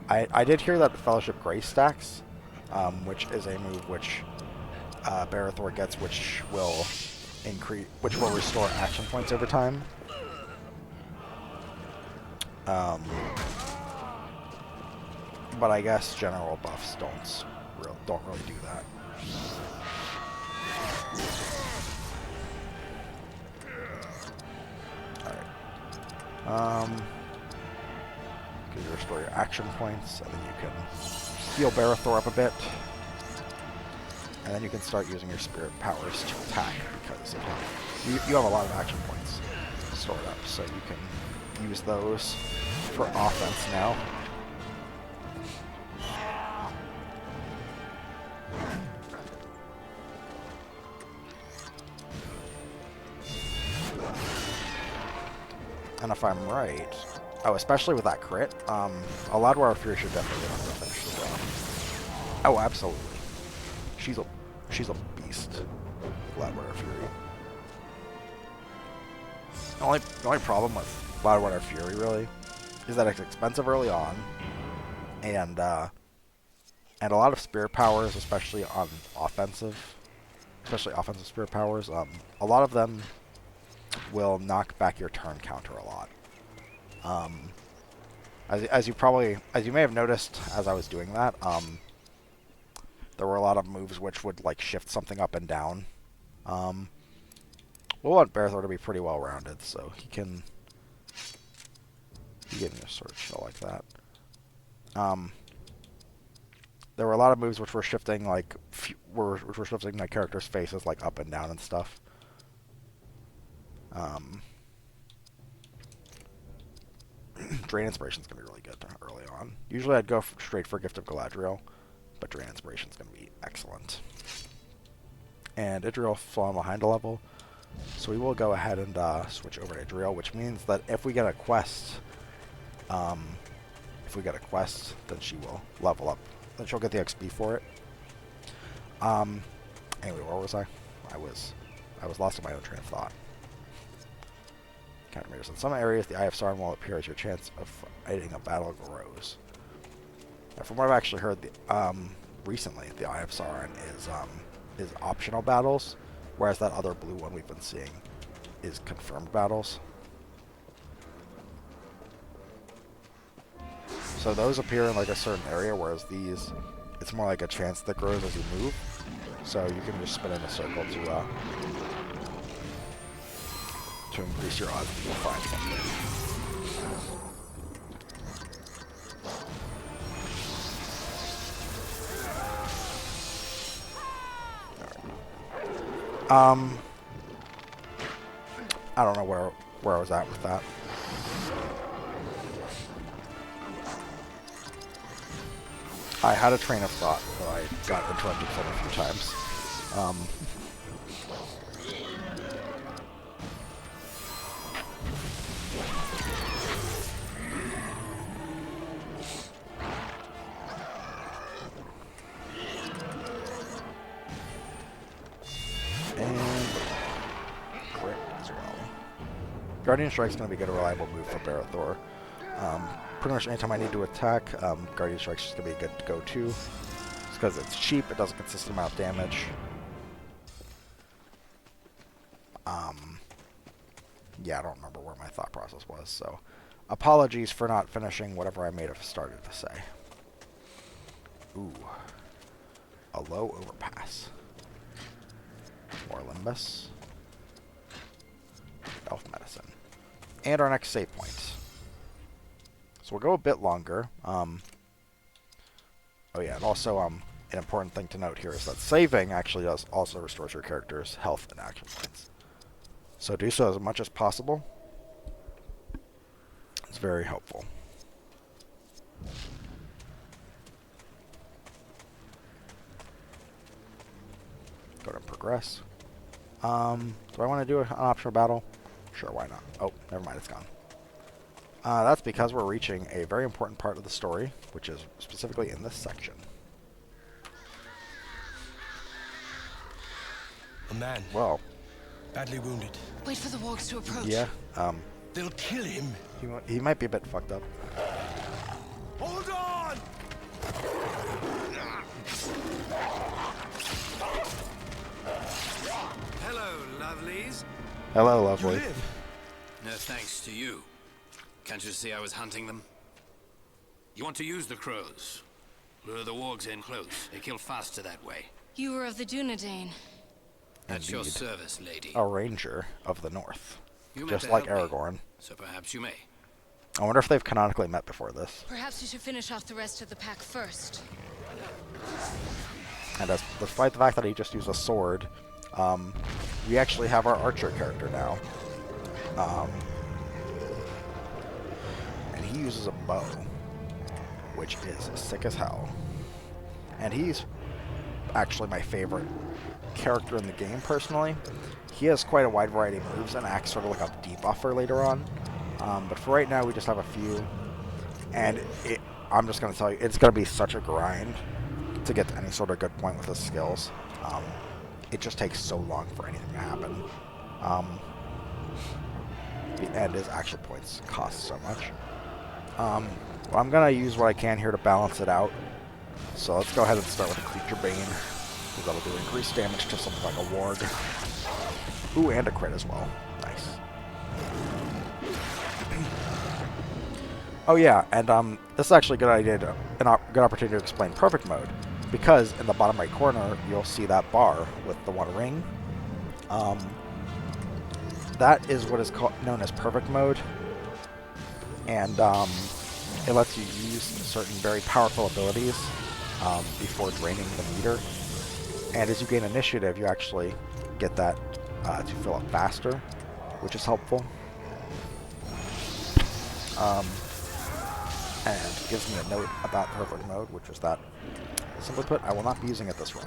I did hear that Fellowship Grace stacks, which is a move which Barithor gets, which will restore action points over time. But I guess general buffs don't really do that. Alright. You can restore your action points, and then you can heal Barithor up a bit. And then you can start using your spirit powers to attack, because you have a lot of action points stored up, so you can use those for offense now. And if I'm right, especially with that crit, Aladwar Fury should definitely get on to finish the job. Oh, absolutely. She's a beast, Aladwar Fury. The only problem with Aladwar Fury really is that it's expensive early on, and a lot of spirit powers, especially offensive spirit powers, a lot of them will knock back your turn counter a lot. As you may have noticed as I was doing that, there were a lot of moves which would like shift something up and down. We'll want Barithor to be pretty well rounded, so he can just sort of chill like that. There were a lot of moves which were shifting my character's faces like up and down and stuff. Drain Inspiration is going to be really good early on. Usually I'd go straight for Gift of Galadriel, but Drain Inspiration is going to be excellent. And Idriel fallen behind a level, so we will go ahead and switch over to Idriel, which means that if we get a quest, then she will level up. Then she'll get the XP for it. Anyway, where was I? I was lost in my own train of thought. Countermeasures. In some areas, the Eye of Sauron will appear as your chance of fighting a battle grows. Now, from what I've actually heard, recently, the Eye of Sauron is optional battles, whereas that other blue one we've been seeing is confirmed battles. So those appear in like a certain area, whereas these, it's more like a chance that grows as you move. So you can just spin in a circle to increase your odds to find something. I don't know where I was at with that. I had a train of thought, but I got interrupted from a few times. Guardian Strike's going to be a good, reliable move for Barithor. Pretty much anytime I need to attack, Guardian Strike's just going to be a good go-to. It's because it's cheap, it does a consistent amount of damage. Yeah, I don't remember where my thought process was, so apologies for not finishing whatever I may have started to say. Ooh. A low overpass. More Limbus. Elf Medicine. And our next save point. So we'll go a bit longer. Oh yeah, and also an important thing to note here is that saving actually also restores your character's health and action points. So do so as much as possible. It's very helpful. Go to progress. Do I want to do an optional battle? Sure, why not? Oh, never mind, it's gone. That's because we're reaching a very important part of the story, which is specifically in this section. A man. Well, Badly wounded. Wait for the wargs to approach. Yeah. They'll kill him. He might be a bit fucked up. Hold on! Hello, lovelies. Hello, You lovely. live. No thanks to you. Can't you see I was hunting them? You want to use the crows? Lure the wargs in close. They kill faster that way. You were of the Dunedain. At your Indeed. service, lady. A ranger of the north. You meant Just to like help me, Aragorn. so perhaps you may. I wonder if they've canonically met before this. Perhaps you should finish off the rest of the pack first. And despite the fact that he just used a sword, we actually have our archer character now. And he uses a bow, which is sick as hell. And he's actually my favorite character in the game, personally. He has quite a wide variety of moves and acts sort of like a debuffer later on. But for right now, we just have a few. And I'm just going to tell you, it's going to be such a grind to get to any sort of good point with his skills. It just takes so long for anything to happen. And his action points cost so much. Well, I'm going to use what I can here to balance it out. So let's go ahead and start with a Creature Bane, because that'll do increased damage to something like a Warg. Ooh, and a crit as well. Nice. Oh yeah, and this is actually a good idea, good opportunity to explain Perfect Mode, because in the bottom right corner you'll see that bar with the one ring. That is what is known as Perfect Mode, and it lets you use certain very powerful abilities before draining the meter. And as you gain initiative, you actually get that to fill up faster, which is helpful. And gives me a note about Perfect Mode, which is that, simply put, I will not be using it this run.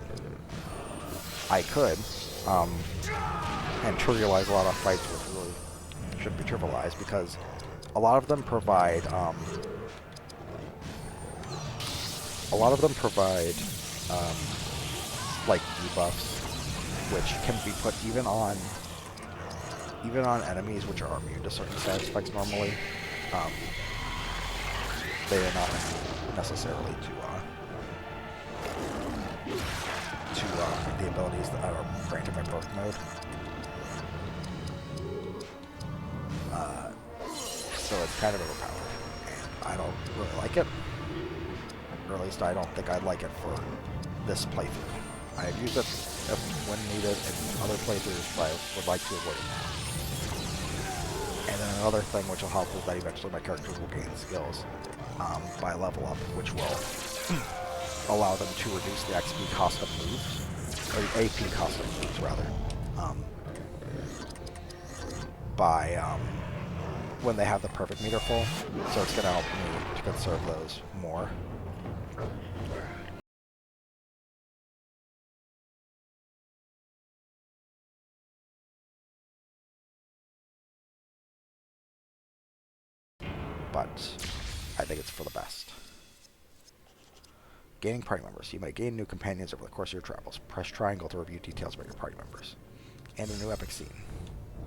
I could, and trivialize a lot of fights, which really shouldn't be trivialized, because a lot of them provide, like debuffs, which can be put even on enemies which are immune to certain status effects normally. They are not necessarily to the abilities that are granted by Perfect Mode. So it's kind of overpowered, and I don't really like it. Or at least I don't think I'd like it for this playthrough. I've used it when needed in other playthroughs, but I would like to avoid it now. And then another thing which will help is that eventually my characters will gain skills by level up, which will allow them to reduce the XP cost of moves, or the AP cost of moves rather, by when they have the perfect meter full. So it's going to help me to conserve those more. But I think it's for the best. Gaining party members. You may gain new companions over the course of your travels. Press triangle to review details about your party members. And a new epic scene.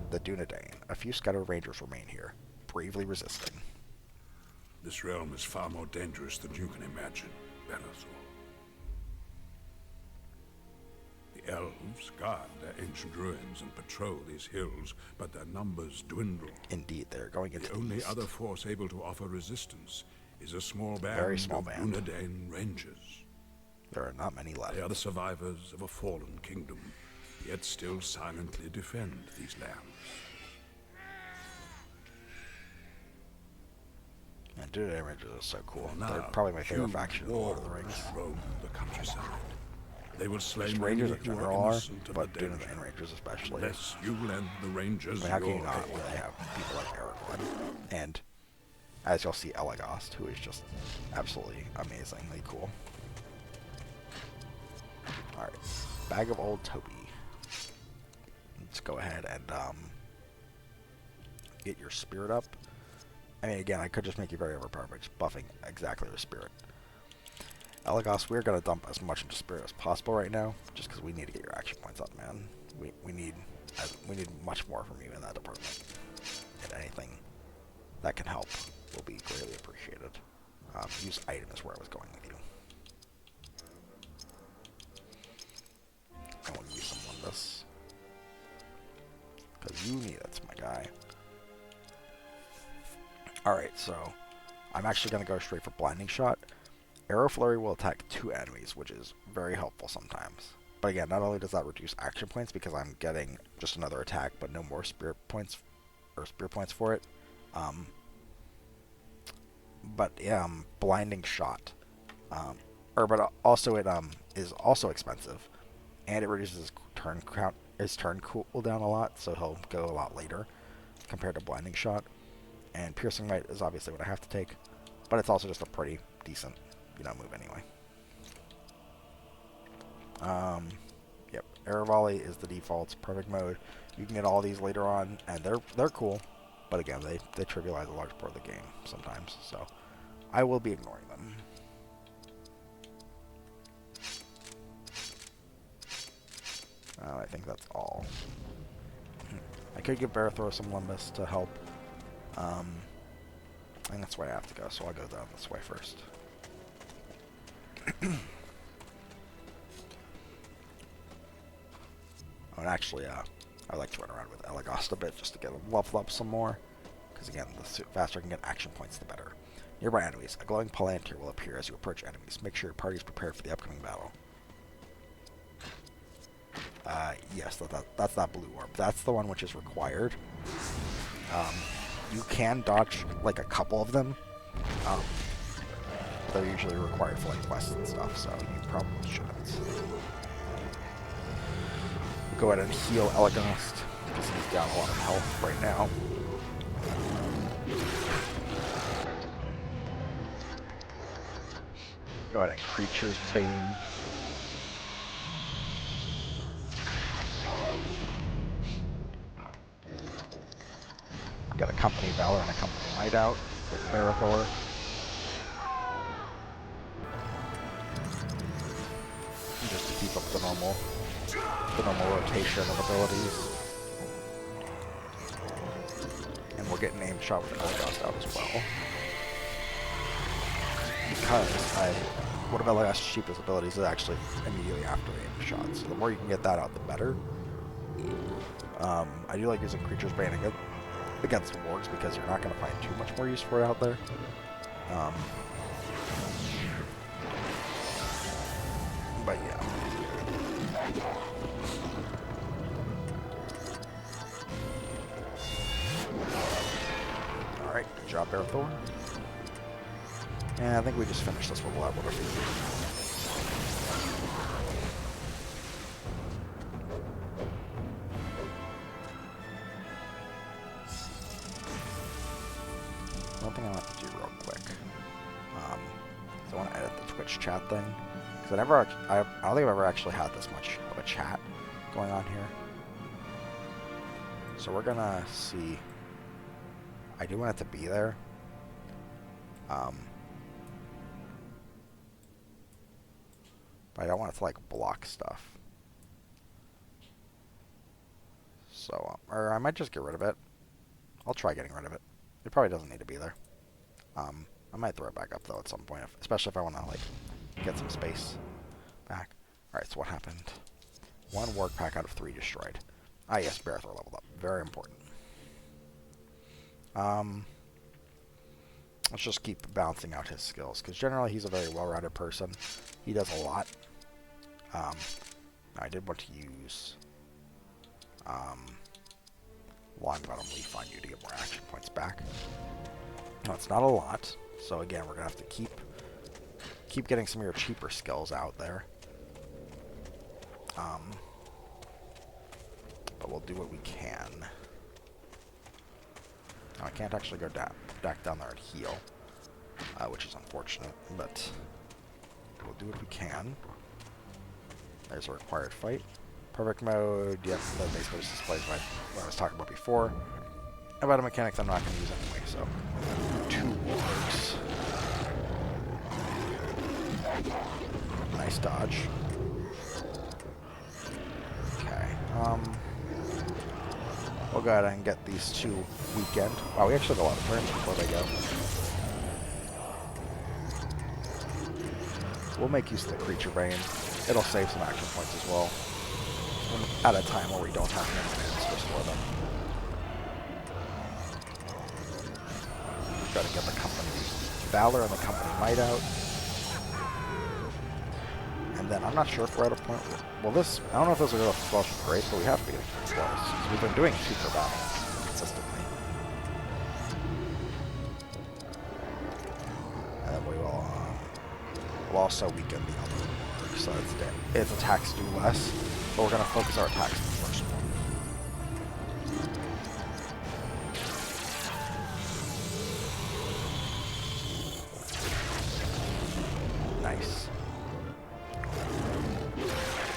The Dunedain. A few scattered rangers remain here, bravely resisting. This realm is far more dangerous than you can imagine, Bellathor. The elves guard their ancient ruins and patrol these hills, but their numbers dwindle. Indeed, they're going into The only east. other force able to offer resistance is a small band Very small of band. Dunedain Rangers. There are not many left. They are the survivors of a fallen kingdom, yet still silently defend these lands. And Dunedain Rangers are so cool. Now, They're probably my favorite huge faction in Lord of the Rings. warlords roam the countryside. They will slay Just many Rangers in who are general are, innocent of but the danger, Dunedain Rangers especially. unless you lend the Rangers I mean, how can your you not aid. when they have people like Aragorn? And as you'll see, Elagast, who is just absolutely amazingly cool. Alright, Bag of Old Toby. Let's go ahead and get your spirit up. I mean, again, I could just make you very overpowered by just buffing exactly your spirit. Elagast, we're going to dump as much into spirit as possible right now, just because we need to get your action points up, man. We need We need much more from you in that department. And anything that can help will be greatly appreciated. Use item is where I was going with you. I want to use some Limbus. Because you need it, my guy. Alright, so I'm actually going to go straight for Blinding Shot. Arrow Flurry will attack 2 enemies, which is very helpful sometimes. But again, not only does that reduce action points because I'm getting just another attack, but no more spirit points for it. But yeah, Blinding Shot. But also it is also expensive, and it reduces his turn cooldown a lot, so he'll go a lot later compared to Blinding Shot. And Piercing Might is obviously what I have to take, but it's also just a pretty decent, move anyway. Yep, Arrow Volley is the default. Perfect Mode. You can get all these later on, and they're cool, but again, they trivialize a large part of the game sometimes, so I will be ignoring them. I think that's all. I could give Barathor some Limbus to help. I think that's where I have to go, so I'll go down this way first. Oh, and actually, I like to run around with Elagast a bit just to get him leveled up some more. Because again, the faster I can get action points, the better. Nearby enemies. A glowing Palantir will appear as you approach enemies. Make sure your party is prepared for the upcoming battle. Yes, that's that blue orb. That's the one which is required. You can dodge like a couple of them. They're usually required for like quests and stuff, so you probably shouldn't. Go ahead and heal Elagast because he's down a lot of health right now. Go ahead and Creature's Bane. Got a Company Valor and a Company Might out with Barathor. Just to keep up the normal rotation of abilities. And we're getting aim shot with Elagast out as well. Because one of Elagast's cheapest abilities is actually immediately after the aim shot. So the more you can get that out, the better. I do like using Creature's Bane against wargs because you're not going to find too much more use for it out there. But yeah. Alright, good job, Barathor. And I think we just finished this with a lot of one thing I want to do real quick. So I want to edit the Twitch chat thing. Because I don't think I've ever actually had this much of a chat going on here. So we're gonna see. I do want it to be there. But I don't want it to like block stuff. So, or I might just get rid of it. I'll try getting rid of it. It probably doesn't need to be there. I might throw it back up though at some point, especially if I want to like get some space back. Alright, so what happened? 1 Warg Pack out of 3 destroyed. Ah yes, Barathor leveled up. Very important. Let's just keep balancing out his skills, because generally he's a very well-rounded person. He does a lot. I did want to use Long Bottom Leaf on you to get more action points back. No, it's not a lot. So again, we're gonna have to keep getting some of your cheaper skills out there. But we'll do what we can. Now I can't actually go back down there and heal, which is unfortunate, but we'll do what we can. There's a required fight. Perfect Mode, yep, that basically just displays what I was talking about before. About a mechanics I'm not going to use anyway, so 2 wargs. Nice dodge. Okay, go ahead and get these two weakened. Wow, we actually have a lot of turns before they go. We'll make use of the creature brain. It'll save some action points as well. At a time where we don't have many minutes to restore them. We've got to get the company Valor and the company Might out. And then I'm not sure if we're at a point. Well, this, I don't know if this will go to Flush of Grace, but we have to be getting close. Because we've been doing super battles consistently. And then we will we'll also weaken the other org, so its attacks do less. But we're going to focus our attacks on the first one. Nice.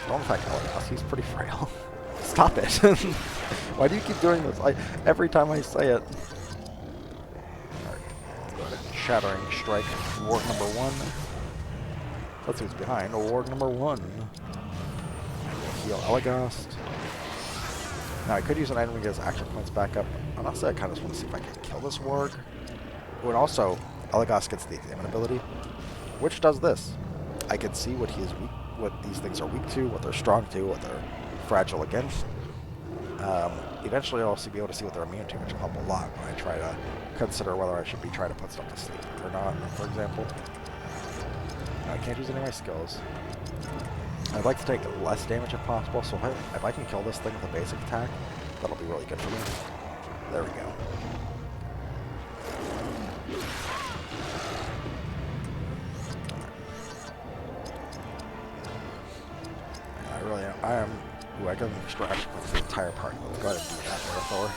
Don't attack Elagos, he's pretty frail. Stop it. Why do you keep doing this? Every time I say it. Alright, go ahead. Shattering Strike, Warg number 1. Let's see what's behind. Warg number 1. Heal Elagos. Now I could use an item to get his action points back up. Honestly, I kind of just want to see if I can kill this Warg. Oh, and also, Elagos gets the Examine ability, which does this. I can see what he is weak, what these things are weak to, what they're strong to, what they're fragile against. Eventually, I'll also be able to see what they're immune to, which will help a lot when I try to consider whether I should be trying to put stuff to sleep or not. For example, I can't use any of my skills. I'd like to take less damage if possible, so if I can kill this thing with a basic attack, that'll be really good for me. There we go. I am. Ooh, I can extract with the entire party. Let's go ahead and do that, Thor.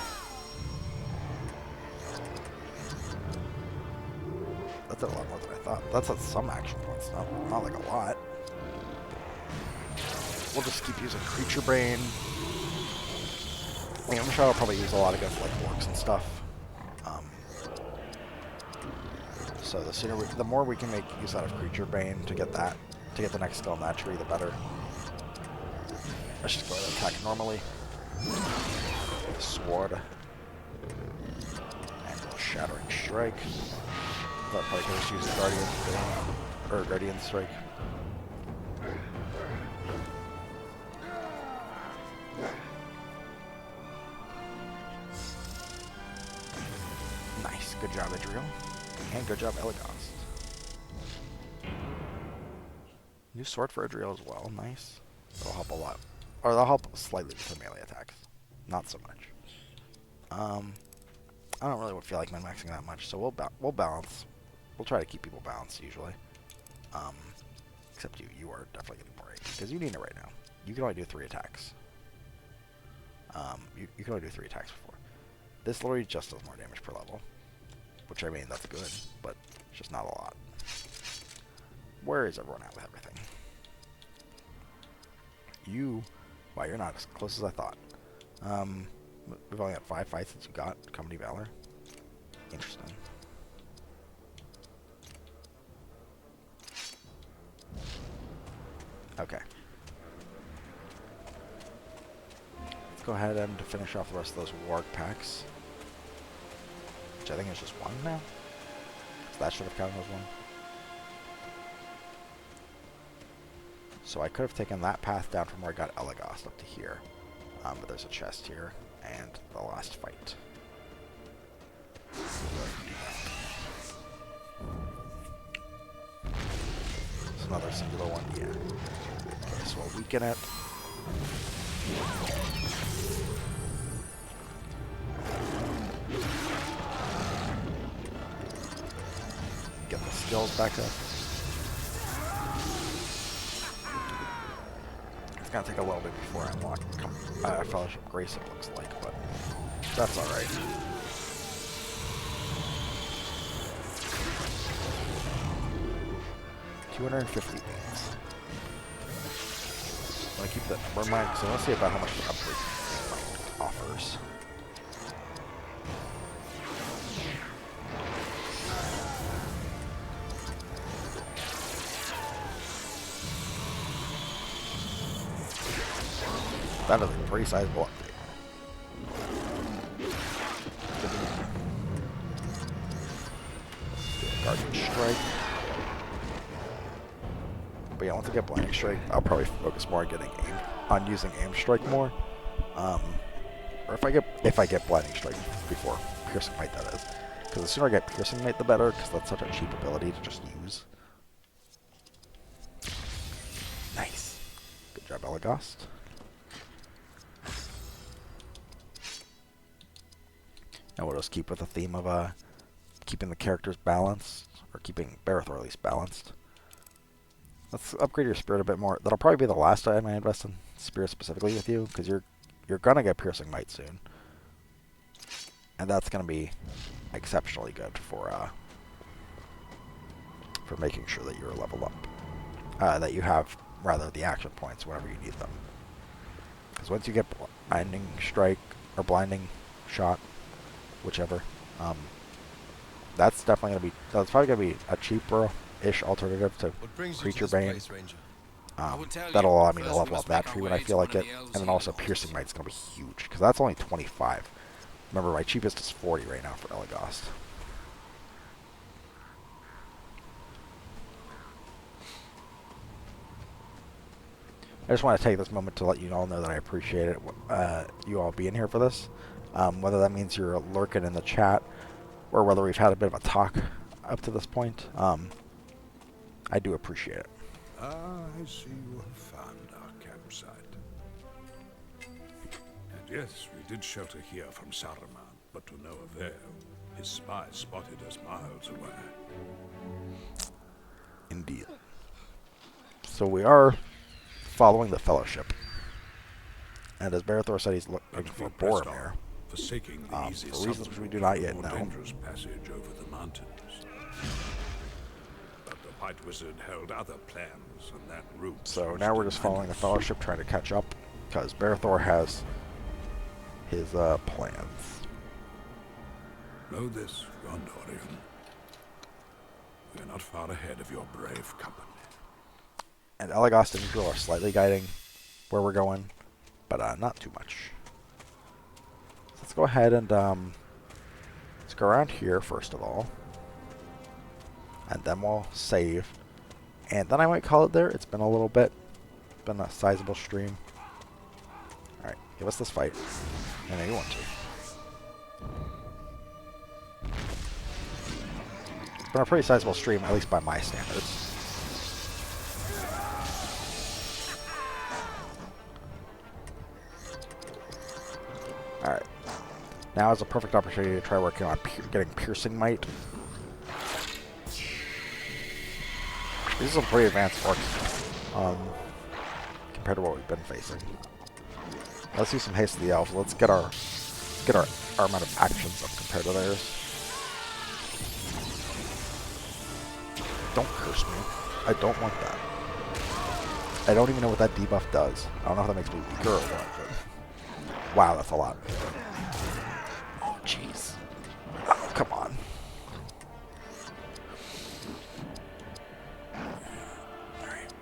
That did a lot more than I thought. That's at some action points, not like a lot. We'll just keep using Creature Brain. I mean, I'm sure I'll probably use a lot against like orcs and stuff. So the sooner, the more we can make use out of Creature Brain to get the next skill in that tree, the better. Let's just go ahead and attack normally. Sword. And we'll Shattering Strike. That probably could just use Guardian Strike. Nice. Good job, Idriel. And good job, Elagos. New sword for Idriel as well. Nice. That'll help a lot. Or they'll help slightly with the melee attacks. Not so much. I don't really feel like min-maxing that much, so we'll balance. We'll try to keep people balanced usually. Except you are definitely getting more AP because you need it right now. You can only do 3 attacks. You can only do 3 attacks before. This literally just does more damage per level, which I mean that's good, but it's just not a lot. Where is everyone at with everything? Wow, you're not as close as I thought. We've only got 5 fights since you got Company Valor. Interesting. Okay. Let's go ahead and finish off the rest of those warg packs. Which I think is just 1 now. So that should have counted as 1. So I could have taken that path down from where I got Elagos up to here. But there's a chest here, and the last fight. It's another singular one, yeah. Okay, so we'll weaken it. Get the skills back up. It's gonna take a little bit before I unlock Fellowship Grace, it looks like, but that's alright. $250 beans. I'm gonna keep that number in mind because I want to see about how much the upgrade offers. That is a pretty sizable update. strike. But yeah, once I get blinding strike, I'll probably focus more on using aim strike more. Or if I get blinding strike before piercing might, that is. Because the sooner I get piercing might, the better. Because that's such a cheap ability to just use. Nice. Good job, Elagast. And we'll just keep with the theme of keeping the characters balanced, or keeping Barethor at least balanced. Let's upgrade your spirit a bit more. That'll probably be the last time I invest in spirit specifically with you, because you're gonna get piercing might soon, and that's gonna be exceptionally good for making sure that you're leveled up, that you have rather the action points whenever you need them. Because once you get blinding strike or blinding shot, whichever, that's probably gonna be a cheaper-ish alternative to Creature Bane. That'll allow me to level up that tree when I feel like it, and then also piercing might's gonna be huge because that's only 25. Remember, my cheapest is 40 right now for Elagast. I just want to take this moment to let you all know that I appreciate it, you all being here for this. Whether that means you're lurking in the chat, or whether we've had a bit of a talk up to this point, I do appreciate it. I see you have found our campsite. And yes, we did shelter here from Saruman, but to no avail. His spies spotted us miles away. Indeed. So we are following the Fellowship. And as Barethor said, he's looking for Boromir. Forsaking the easy for reasons which we do not yet know. Dangerous passage over the mountains. But the White Wizard held other plans, and that route. So now we're just following the Fellowship, trying to catch up, because Barethor has his plans. Know this, Gondorian. We are not far ahead of your brave company. And Elagast and Yggdrasil are slightly guiding where we're going, but not too much. So let's go ahead and let's go around here first of all, and then we'll save, and then I might call it there. It's been a little bit, been a sizable stream. All right, give us this fight. I know you want to. It's been a pretty sizable stream, at least by my standards. Alright. Now is a perfect opportunity to try working on getting Piercing Might. These are some pretty advanced orcs compared to what we've been facing. Let's do some haste to the elves. Let's get our amount of actions up compared to theirs. Don't curse me. I don't want that. I don't even know what that debuff does. I don't know if that makes me weaker or what, but... Wow, that's a lot. Oh, jeez. Oh, come on. Alright.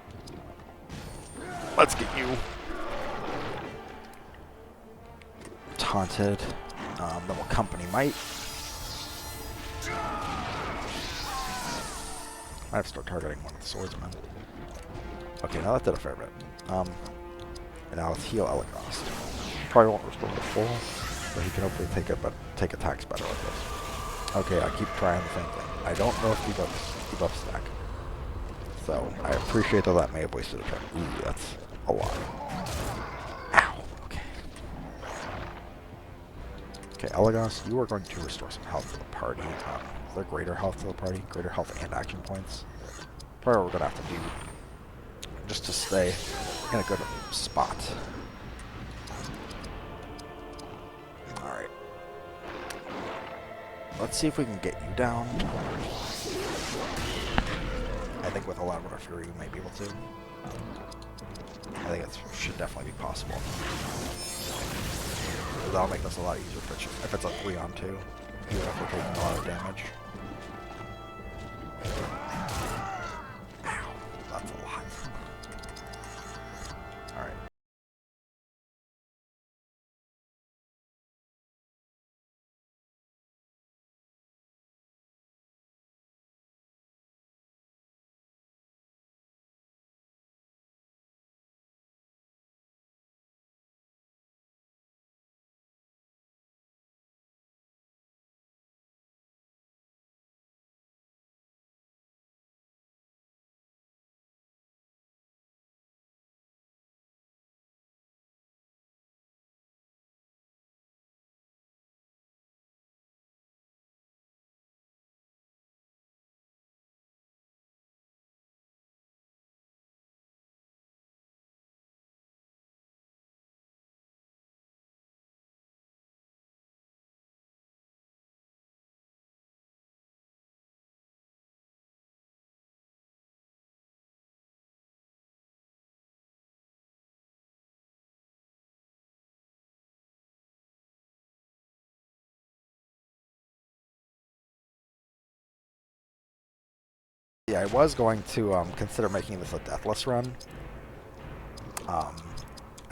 Let's get you taunted. Then we'll Company Might. I have to start targeting one of the swordsmen. Okay, now that did a fair bit. And now let's heal Elagast. Probably won't restore the full, but he can hopefully take attacks better like this. Okay, I keep trying the same thing. I don't know if debuffs stack. So I appreciate that may have wasted a turn. Ooh, that's a lot. Ow. Okay. Okay, Elagast, you are going to restore some health to the party. Is there greater health to the party? Greater health and action points? Probably what we're gonna have to do just to stay in a good spot. Alright. Let's see if we can get you down. I think with a lot of fury you might be able to. I think it should definitely be possible. That'll make this a lot easier if it's a 3-on-2, even if we're taking a lot of damage. Yeah, I was going to consider making this a deathless run. I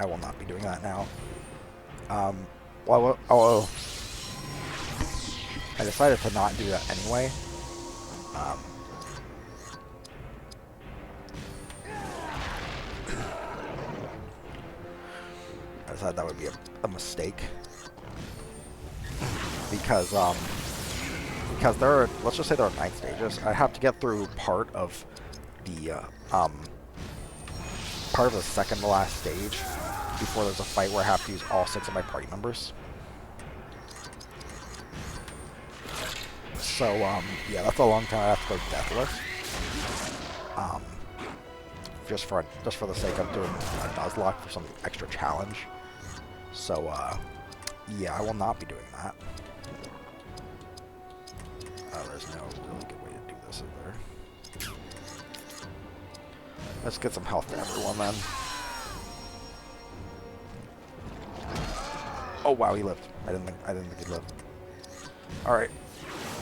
will not be doing that now. I decided to not do that anyway. I decided that would be a mistake. Because there are, let's just say there are 9 stages. I have to get through part of the second to last stage before there's a fight where I have to use all 6 of my party members. So yeah, that's a long time. I have to go deathless. Just for the sake of doing a Nuzlocke for some extra challenge. So yeah, I will not be doing that. There's no really good way to do this, is there? Let's get some health to everyone then. Oh wow, he lived. I didn't think he'd live. All right,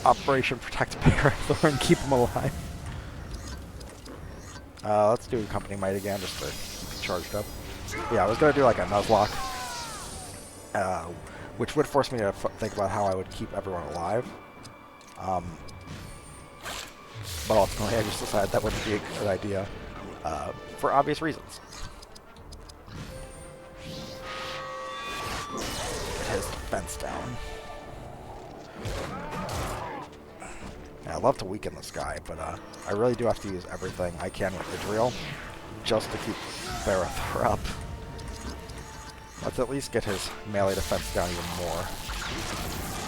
Operation Protect Parathorn, keep him alive. Let's do Company Might again, just to keep it charged up. Yeah, I was gonna do like a Nuzlocke, which would force me to think about how I would keep everyone alive. But ultimately, I just decided that wouldn't be a good idea, for obvious reasons. Get his defense down. Yeah, I'd love to weaken this guy, but I really do have to use everything I can with Idriel just to keep Varathor up. Let's at least get his melee defense down even more.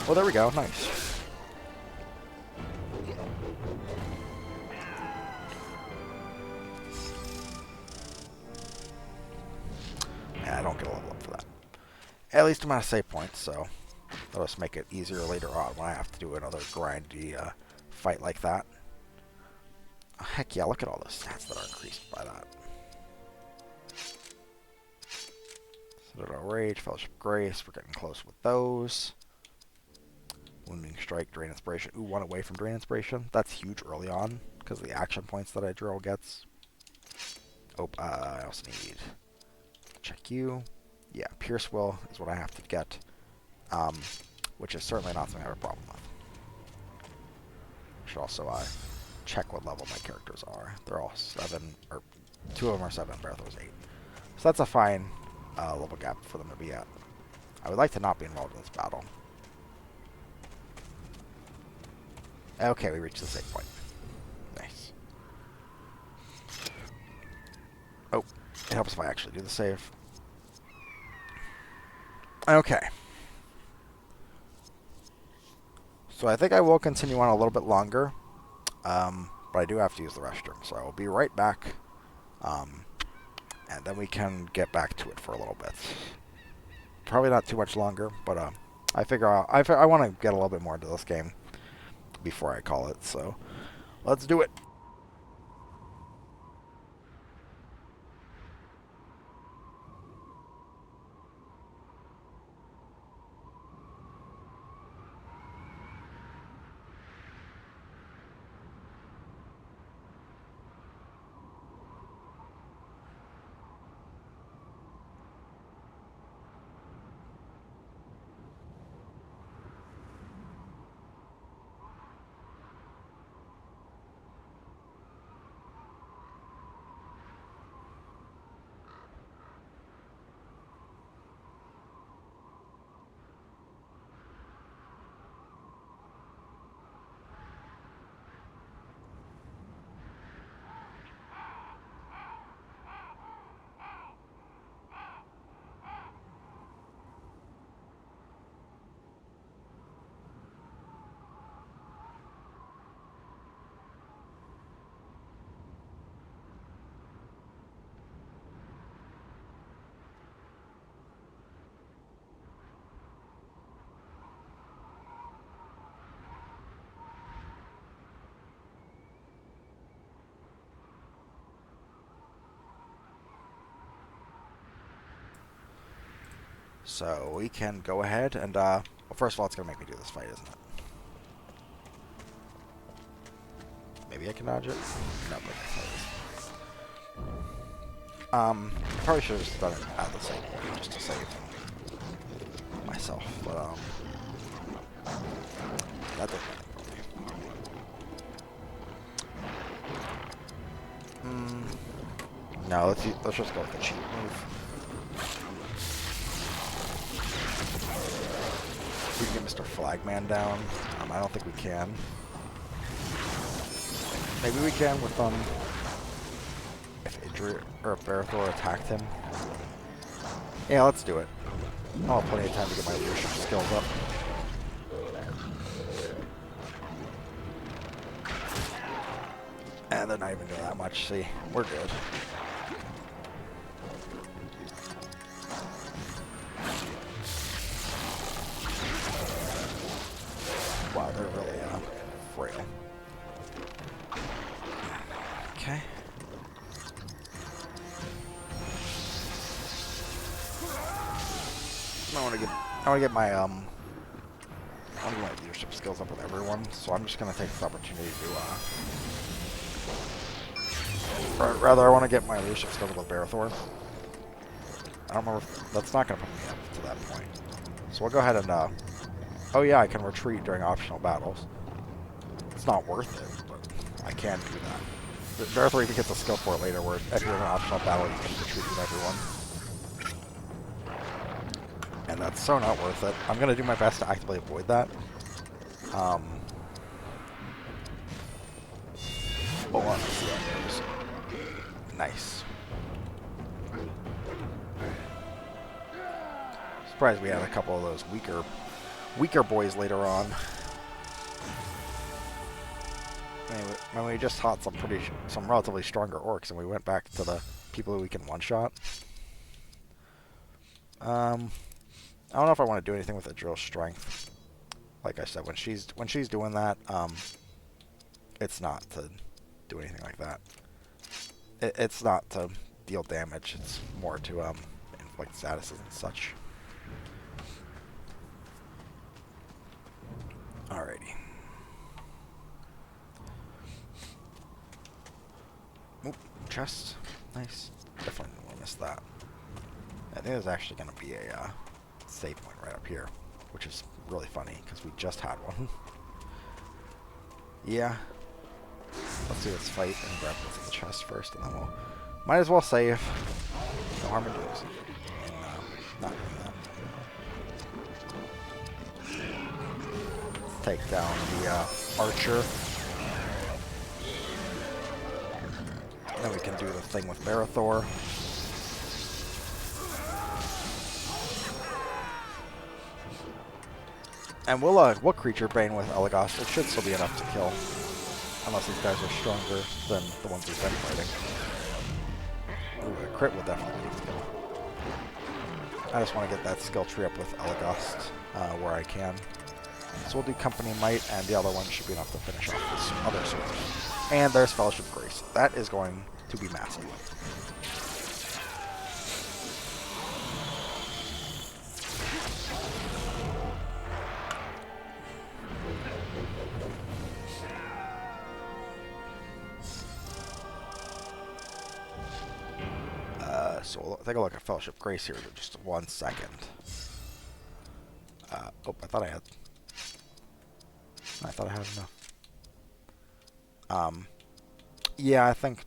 Oh, there we go. Nice. Yeah, I don't get a level up for that. At least I'm out of save points, so that'll just make it easier later on when I have to do another grindy fight like that. Oh, heck yeah, look at all those stats that are increased by that. Citadel Rage, Fellowship Grace, we're getting close with those. Wounding Strike, Drain Inspiration. Ooh, 1 away from Drain Inspiration. That's huge early on, because of the action points that Idriel gets. Oh, I also need... check you. Yeah, Pierce Will is what I have to get, which is certainly not something I have a problem with. Should also check what level my characters are. They're all 7, or 2 of them are 7, Varathor's 8. So that's a fine level gap for them to be at. I would like to not be involved in this battle. Okay, we reached the save point. Nice. Oh, it helps if I actually do the save. Okay. So I think I will continue on a little bit longer, but I do have to use the restroom, so I will be right back, and then we can get back to it for a little bit. Probably not too much longer, but I figure I want to get a little bit more into this game before I call it, so let's do it. So we can go ahead and, well, first of all, it's going to make me do this fight, isn't it? Maybe I can dodge it? No, but probably should have just done it at the same point just to save myself, but that didn't matter for me. No, let's just go with the cheat move. We can get Mr. Flagman down. I don't think we can. Maybe we can with if Idri or if Barathor attacked him. Yeah, let's do it. I'll have plenty of time to get my leadership skills up. And they're not even doing that much. See, we're good. Wow, they're really frail. Okay. I want to get my leadership skills up with everyone, so I'm just gonna take this opportunity to rather I want to get my leadership skills up with Barathor. I don't remember if that's not gonna put me up to that point. So we'll go ahead and oh yeah, I can retreat during optional battles. It's not worth it, but I can do that. Barathor even gets a skill for it later, where if you're in an optional battle, you can retreat with everyone. And that's so not worth it. I'm going to do my best to actively avoid that. But we'll see how it goes. Nice. Surprised we had a couple of those weaker boys later on. When we just taught some relatively stronger orcs, and we went back to the people who we can one-shot. I don't know if I want to do anything with Idril's strength. Like I said, when she's doing that, it's not to do anything like that. It's not to deal damage. It's more to inflict statuses and such. Alrighty. Oop, chest. Nice. Definitely didn't want to miss that. I think there's actually going to be a save point right up here, which is really funny because we just had one. Yeah. Let's do this fight and grab what's in the chest first, and then we'll might as well save. No harm in doing so. And not doing that. Take down the archer. And then we can do the thing with Barathor. And we'll creature bane with Elagast. It should still be enough to kill. Unless these guys are stronger than the ones we've been fighting. Ooh, a crit will definitely be a kill. I just want to get that skill tree up with Elagast where I can. So we'll do Company Might, and the other one should be enough to finish off this other sword. And there's Fellowship Grace. That is going to be massive. So we'll take a look at Fellowship Grace here for just 1 second. Oh, I thought I had enough. Yeah, I think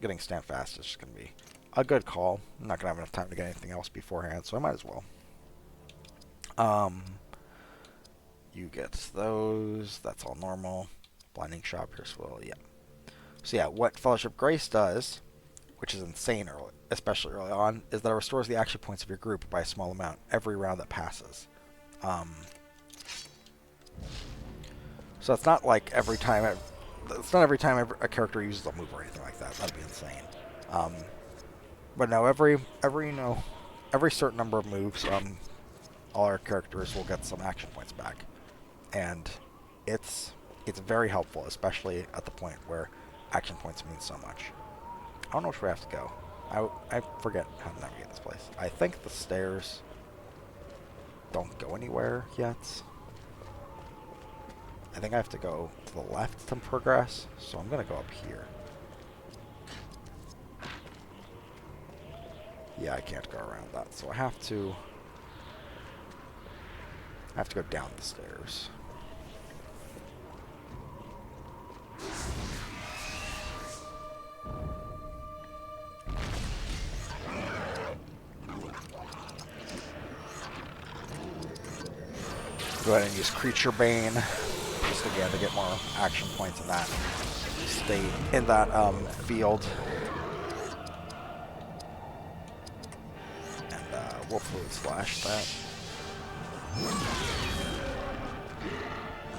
getting Stand Fast is just going to be a good call. I'm not going to have enough time to get anything else beforehand, so I might as well. You get those. That's all normal. Blinding Shot, Pierce Will, yeah. So yeah, what Fellowship Grace does, which is insane especially early on, is that it restores the action points of your group by a small amount every round that passes. So it's not like every time a character uses a move or anything like that. That'd be insane. But no, every certain number of moves, all our characters will get some action points back, and it's very helpful, especially at the point where action points mean so much. I don't know which way I have to go. I forget how to navigate this place. I think the stairs don't go anywhere yet. I think I have to go to the left to progress, so I'm gonna go up here. Yeah, I can't go around that, so I have to go down the stairs. Go ahead and use Creature Bane, just again to get more action points in that state, in that field. And we'll Fluid Slash that.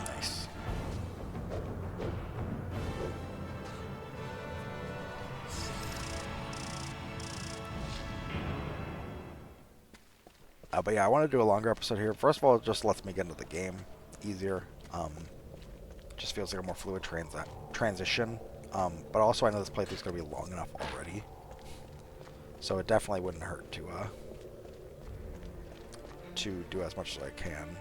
Nice. But yeah, I want to do a longer episode here. First of all, it just lets me get into the game easier. Just feels like a more fluid transition. But also, I know this playthrough's going to be long enough already. So it definitely wouldn't hurt to do as much as I can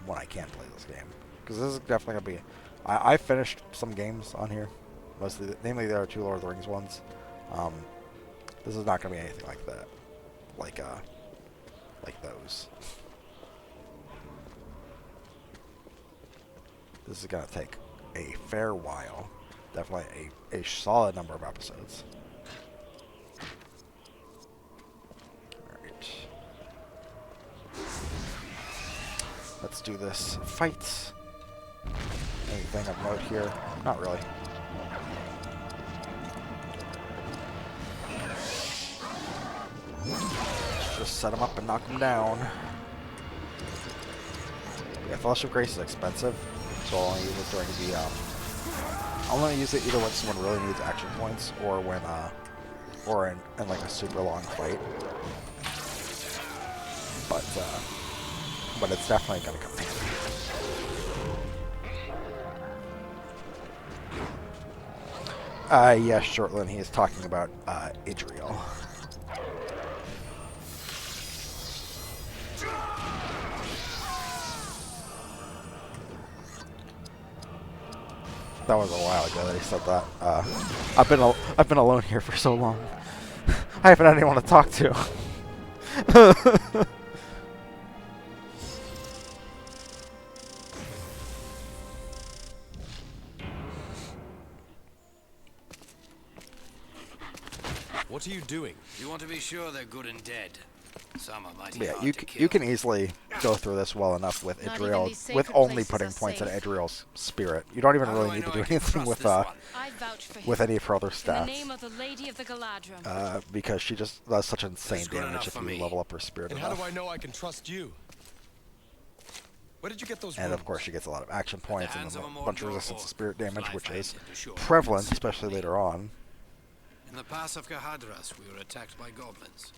when I can play this game. Because this is definitely going to be... I finished some games on here. Mostly, namely, there are 2 Lord of the Rings ones. This is not going to be anything like that. Like those. This is going to take a fair while. Definitely a solid number of episodes. Alright. Let's do this. Fights. Anything of note here? Not really. Just set them up and knock them down. Yeah, Fellowship Grace is expensive, so I'll only use it during the I'll only use it either when someone really needs action points or when or in like a super long fight. But it's definitely gonna come handy. Yes, Shortland, he is talking about Idriel. That was a while ago that he said that. I've been alone here for so long. I haven't had anyone to talk to. What are you doing? You want to be sure they're good and dead. Some are mighty Yeah, hard to kill. you can easily go through this well enough with Not even Idriel, these sacred with only places putting are points in safe. Idriel's spirit. You don't even How do really I need to know do I can anything trust with this one? I vouch for him. with any of her other In the stats. name of the Lady of the Galadrim. Because she just does such insane That's good damage enough if for you me. level up her spirit And how enough. do I know I can trust you? Where did you get those And runes? of course she gets a lot of action points and hands of a a bunch of Mordor resistance to orc, spirit damage, whose which life I is intend to show prevalent, him. especially later on. In the pass of Gahadras, we were attacked by goblins.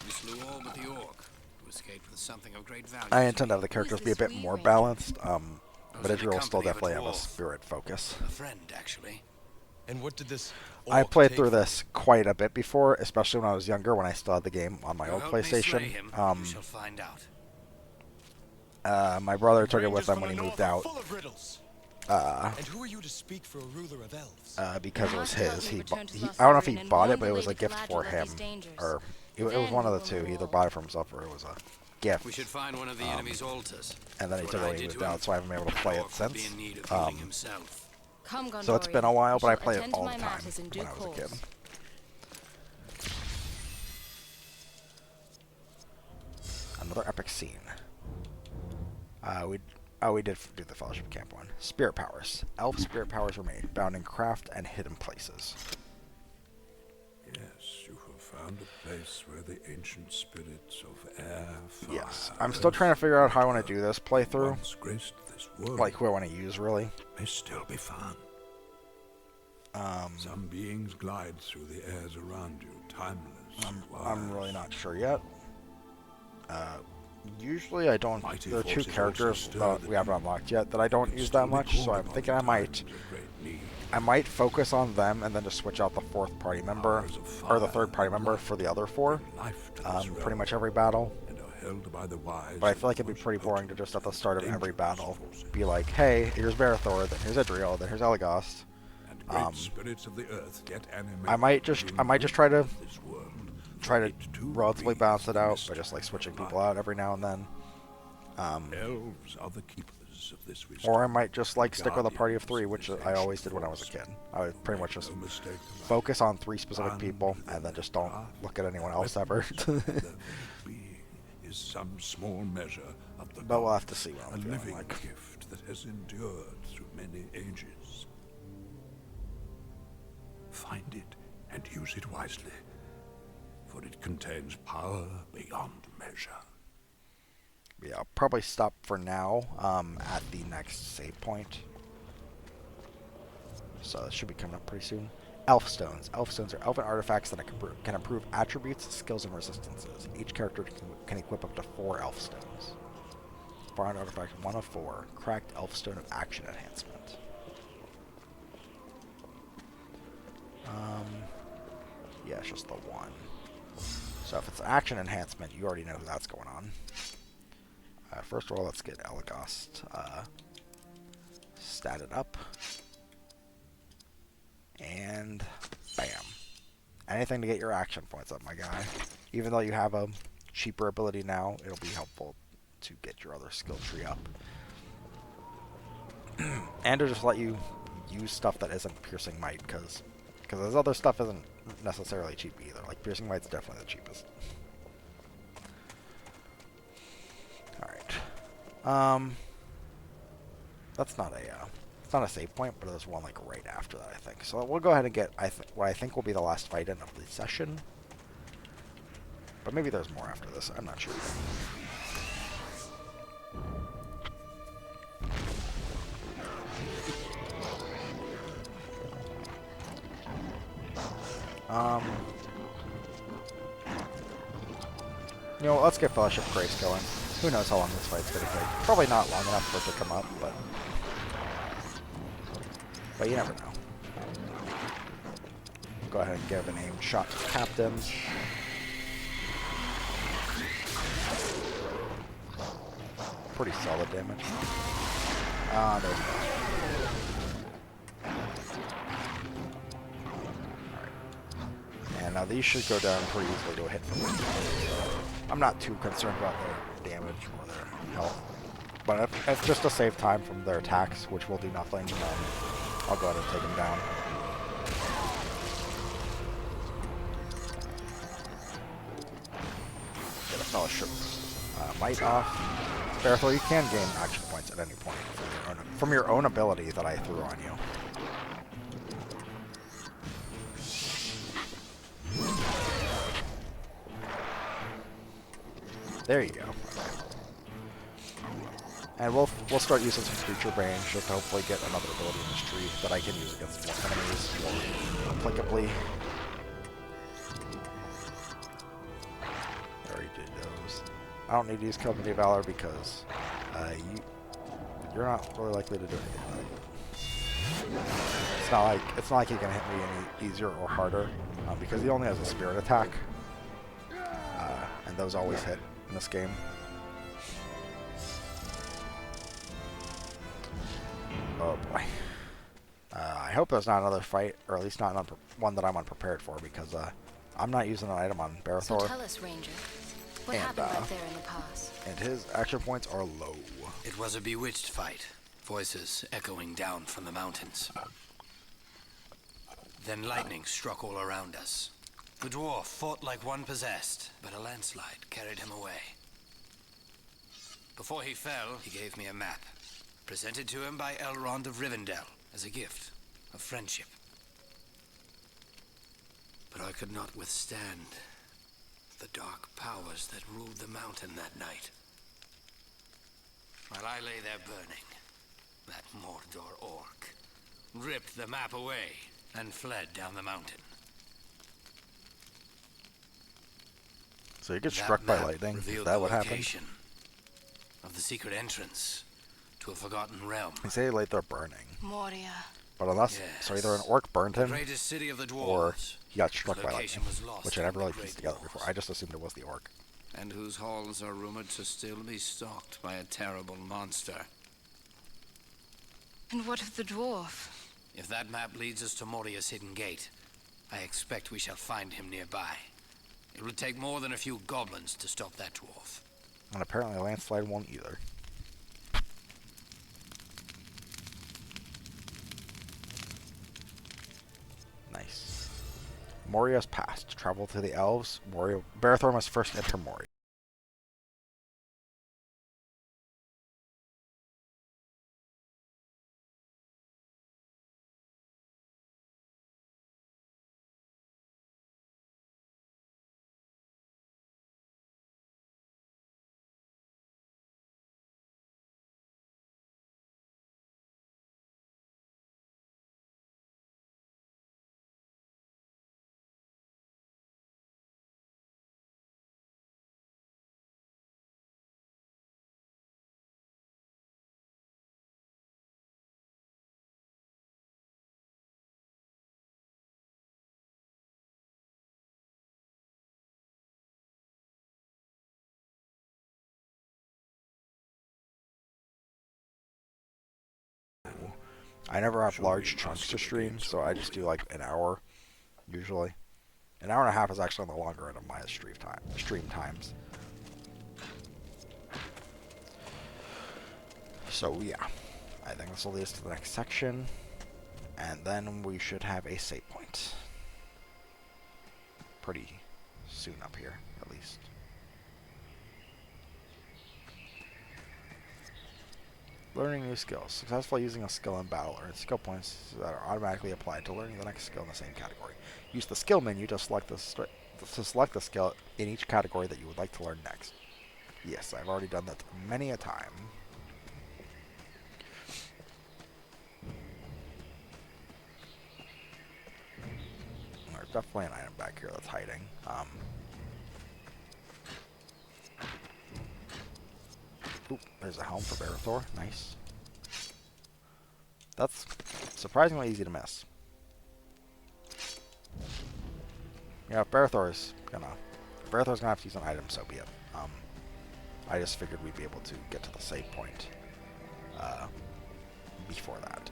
We slew all but the orc, who escaped with something of great value. I to intend to me. have the characters be a this bit wee more ranger? balanced, but I was in the Idriel will still company of a definitely have a dwarf. spirit focus. A friend, actually. And what did this I orc played take through from this quite a bit before, especially when I was younger, when I still had the game on my You old help me slay PlayStation. him, you shall find out. My brother took it with Rangers him when from he the moved north are out. full of riddles. And who are you to speak for a ruler of elves? Because it was Mark his. Heltley returned to I don't know if he Lothlorien and bought it, warned but the it was a Lady gift for Galadriel of him. these dangers. Or it was Then one of we the will two. He know either all. bought it for himself or it was a gift. We should find one of the enemy's altars. And then he What took it I when he did moved to him, out, so I haven't been able to the play it orc would be since. in need of healing himself. Come, Gondorian. So it's been a while, but I shall play it attend to all the my time matters in due when I was a kid. course. Another epic scene. We did do the Fellowship Camp one. Spirit powers. Elf spirit powers remain, bound in craft and hidden places. Yes, you have found a place where the ancient spirits of air, fire, Yes. I'm still trying to figure out how I want to do this playthrough. once graced this world, Like who I want to use, really. may still be found. Some beings glide through the airs around you, timeless. I'm really wise. not sure yet. Usually I don't. Mighty There are 2 forces characters also stir that the we haven't deep. unlocked yet that I don't use that much, so I'm thinking I might focus on them and then just switch out the 4th party member or the 3rd party member for the other 4. Pretty much every battle. held by the wise. But I feel like it'd be pretty boring to just at the start of every battle be like, hey, here's Barathor, then here's Edriel, then here's Elagast. And great spirits of the earth yet animate I might just try to this world. relatively balance it out by just like switching people out every now and then. Elves are the keepers of this wisdom. Or I might just like stick with a party of 3, which I always did when I was a kid. I would pretty much just focus on 3 specific people and then just don't look at anyone else ever. Is some small measure of the But we'll have to see what a I'm feeling living like. gift that has endured through many ages. Find it and use it wisely, for it contains power beyond measure. Yeah, I'll probably stop for now at the next save point. So it should be coming up pretty soon. Elf Stones. Elf Stones are elven artifacts that can improve attributes, skills, and resistances. Each character can equip up to 4 Elf Stones. Found artifact 1 of 4. Cracked Elf Stone of Action Enhancement. Yeah, it's just the 1. So if it's an action enhancement, you already know who that's going on. First of all, let's get Elagast statted up. And bam. Anything to get your action points up, my guy. Even though you have a cheaper ability now, it'll be helpful to get your other skill tree up. And to just let you use stuff that isn't Piercing Might, because this other stuff isn't necessarily cheap either. Like, Piercing Might's definitely the cheapest. Alright. That's not a, it's not a save point, but there's one, like, right after that, I think. So we'll go ahead and get, what I think will be the last fight in of the session. But maybe there's more after this, I'm not sure. You know, let's get Fellowship Grace going. Who knows how long this fight's gonna take. Probably not long enough for it to come up, but you never know. Go ahead and give an aim shot to the captain. Pretty solid damage. There's no. And now these should go down pretty easily to a hit from me. So I'm not too concerned about their damage or their health. But if just to save time from their attacks, which will do nothing, I'll go ahead and take them down. Get a Fellowship Might off. Barathor, you can gain action points at any point from your own ability that I threw on you. There you go. And we'll start using some Creature Range just to hopefully get another ability in this tree that I can use against more enemies more applicably. I already did those. I don't need to use Covenant of Valor because you're not really likely to do anything. It's not like he can hit me any easier or harder because he only has a Spirit attack, and those always hit in this game. Oh boy. I hope there's not another fight, or at least not one that I'm unprepared for, because I'm not using an item on Barathor. So tell us, Ranger, what happened back there in the pass? And his action points are low. It was a bewitched fight, voices echoing down from the mountains. Then lightning struck all around us. The dwarf fought like one possessed, but a landslide carried him away. Before he fell, he gave me a map, presented to him by Elrond of Rivendell as a gift of friendship. But I could not withstand the dark powers that ruled the mountain that night. While I lay there burning, that Mordor orc ripped the map away and fled down the mountain. So you get struck by lightning. Is that what happened? Of the secret entrance to a forgotten realm. He said he laid there burning. Moria. But unless, so either an orc burned him, Greatest city of the or dwarves. he got struck by lightning, Location was lost which I never in the really great pieced together walls. before. I just assumed it was the orc. and whose halls are rumored to still be stalked by a terrible monster. And what of the dwarf? If that map leads us to Moria's hidden gate, I expect we shall find him nearby. It would take more than a few goblins to stop that dwarf. And apparently Landslide won't either. Nice. Moria's past. Travel to the elves. Barethor must first enter Moria. I never have large chunks to stream, so I just do like an hour, usually. An hour and a half is actually on the longer end of my stream times. So yeah, I think this will lead us to the next section, and then we should have a save point. Pretty soon up here, at least. Learning new skills. Successfully using a skill in battle earns skill points that are automatically applied to learning the next skill in the same category. Use the skill menu to select the skill in each category that you would like to learn next. Yes, I've already done that many a time. There's definitely an item back here that's hiding. Oop, there's a helm for Barethor. Nice. That's surprisingly easy to miss. Yeah, if Barethor's gonna have to use an item, so be it. I just figured we'd be able to get to the save point before that.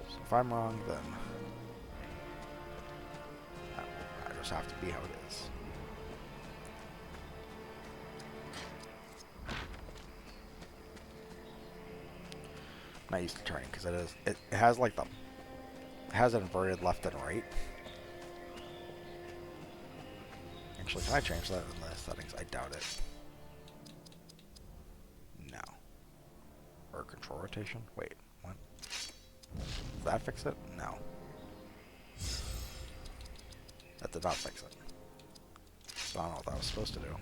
So if I'm wrong, then I just have to be how it is. I'm not used to turning because it has like it has inverted left and right. Actually, can I change that in the settings? I doubt it. No. Or control rotation? Wait, what? Does that fix it? No. That did not fix it. So I don't know what that was supposed to do.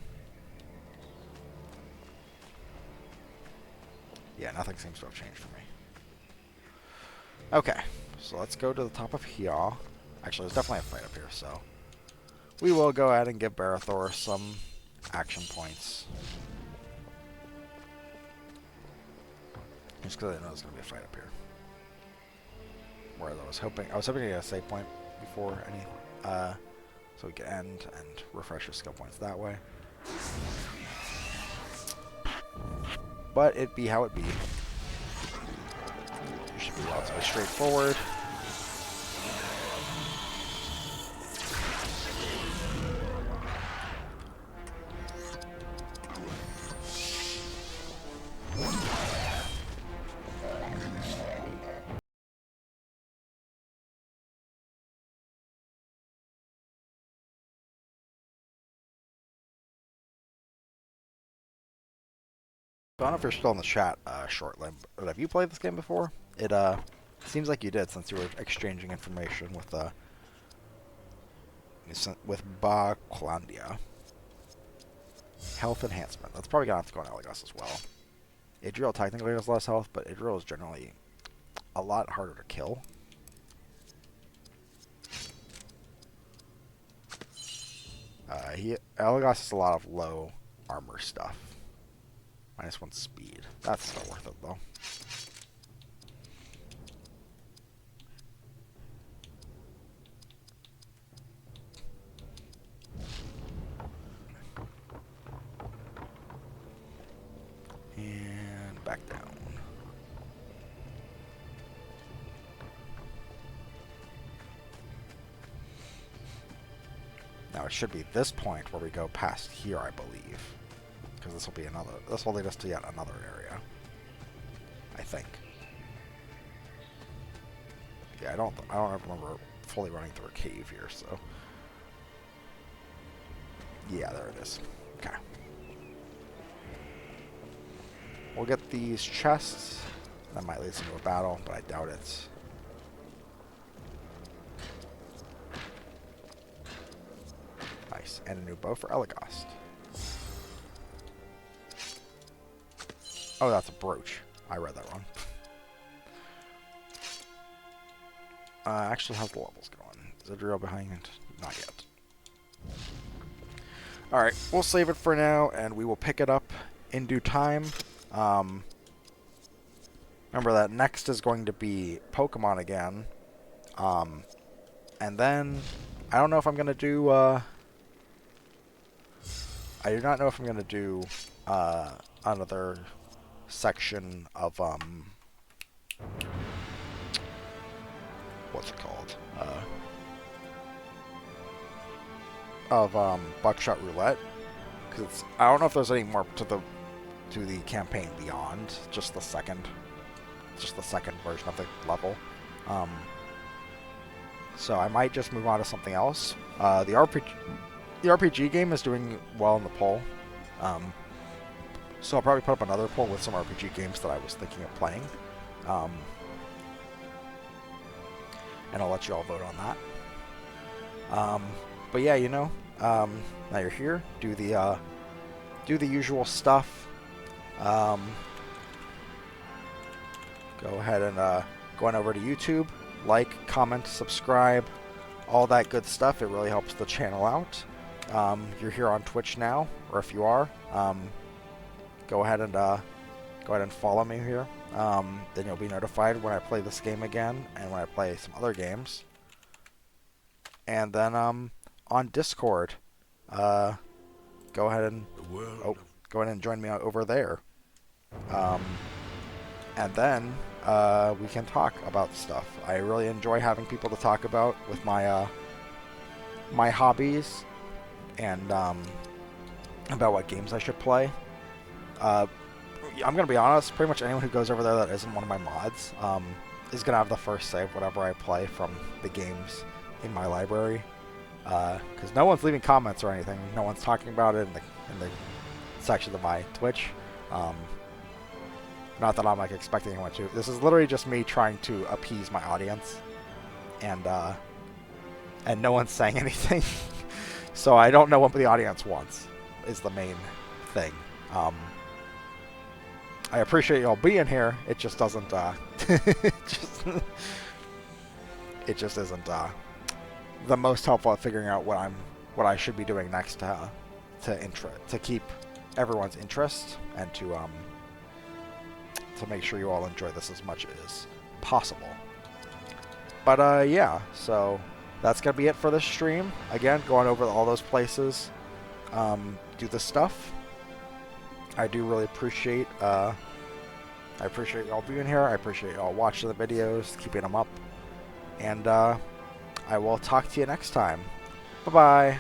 Yeah, nothing seems to have changed for me. Okay, so let's go to the top of here. Actually, there's definitely a fight up here, so we will go ahead and give Barethor some action points. Just because I know there's going to be a fight up here. Whereas I was hoping to get a save point before any, so we can end and refresh your skill points that way. But it be how it be. It should be relatively straightforward. I don't know if you're still in the chat, Shortlimb, but have you played this game before? It seems like you did, since you were exchanging information with Ba Qulandia. Health enhancement. That's probably gonna have to go on Elagos as well. Idril technically has less health, but Idril is generally a lot harder to kill. Elagos has a lot of low armor stuff. -1 speed. That's still worth it, though. back down. Now it should be this point where we go past here, I believe. Because this will be another, this will lead us to yet another area. I think. Yeah, I don't remember fully running through a cave here, so. Yeah, there it is. Okay. We'll get these chests. That might lead us into a battle, but I doubt it. Nice. And a new bow for Elagast. Oh, that's a brooch. I read that wrong. Actually, how's the levels going? Is Idriel behind? Not yet. Alright, we'll save it for now, and we will pick it up in due time. Remember that next is going to be Pokemon again. And then, I don't know if I'm going to do, I do not know if I'm going to do, another section of, what's it called? Buckshot Roulette. Because I don't know if there's any more to the campaign beyond just the second version of the level. So I might just move on to something else. The RPG game is doing well in the poll. So I'll probably put up another poll with some RPG games that I was thinking of playing. And I'll let you all vote on that. But yeah, you know, now you're here. Do the usual stuff. Go ahead and go on over to YouTube, like, comment, subscribe, all that good stuff. It really helps the channel out. You're here on Twitch now, or if you are, go ahead and follow me here. Then you'll be notified when I play this game again and when I play some other games. And then on Discord, go ahead and join me over there. And then we can talk about stuff. I really enjoy having people to talk about with my my hobbies and about what games I should play. I'm going to be honest, pretty much anyone who goes over there that isn't one of my mods is going to have the first say of whatever I play from the games in my library. Because no one's leaving comments or anything. No one's talking about it in the section of my Twitch. Not that I'm like expecting anyone to. This is literally just me trying to appease my audience. And no one's saying anything. So I don't know what the audience wants, is the main thing. I appreciate y'all being here. It just doesn't, it just isn't, the most helpful at figuring out what I should be doing next to keep everyone's interest and to make sure you all enjoy this as much as possible. But yeah, so that's gonna be it for this stream. Again, going over all those places, do the stuff. I do really appreciate I appreciate y'all being here. I appreciate y'all watching the videos, keeping them up, and I will talk to you next time. Bye bye.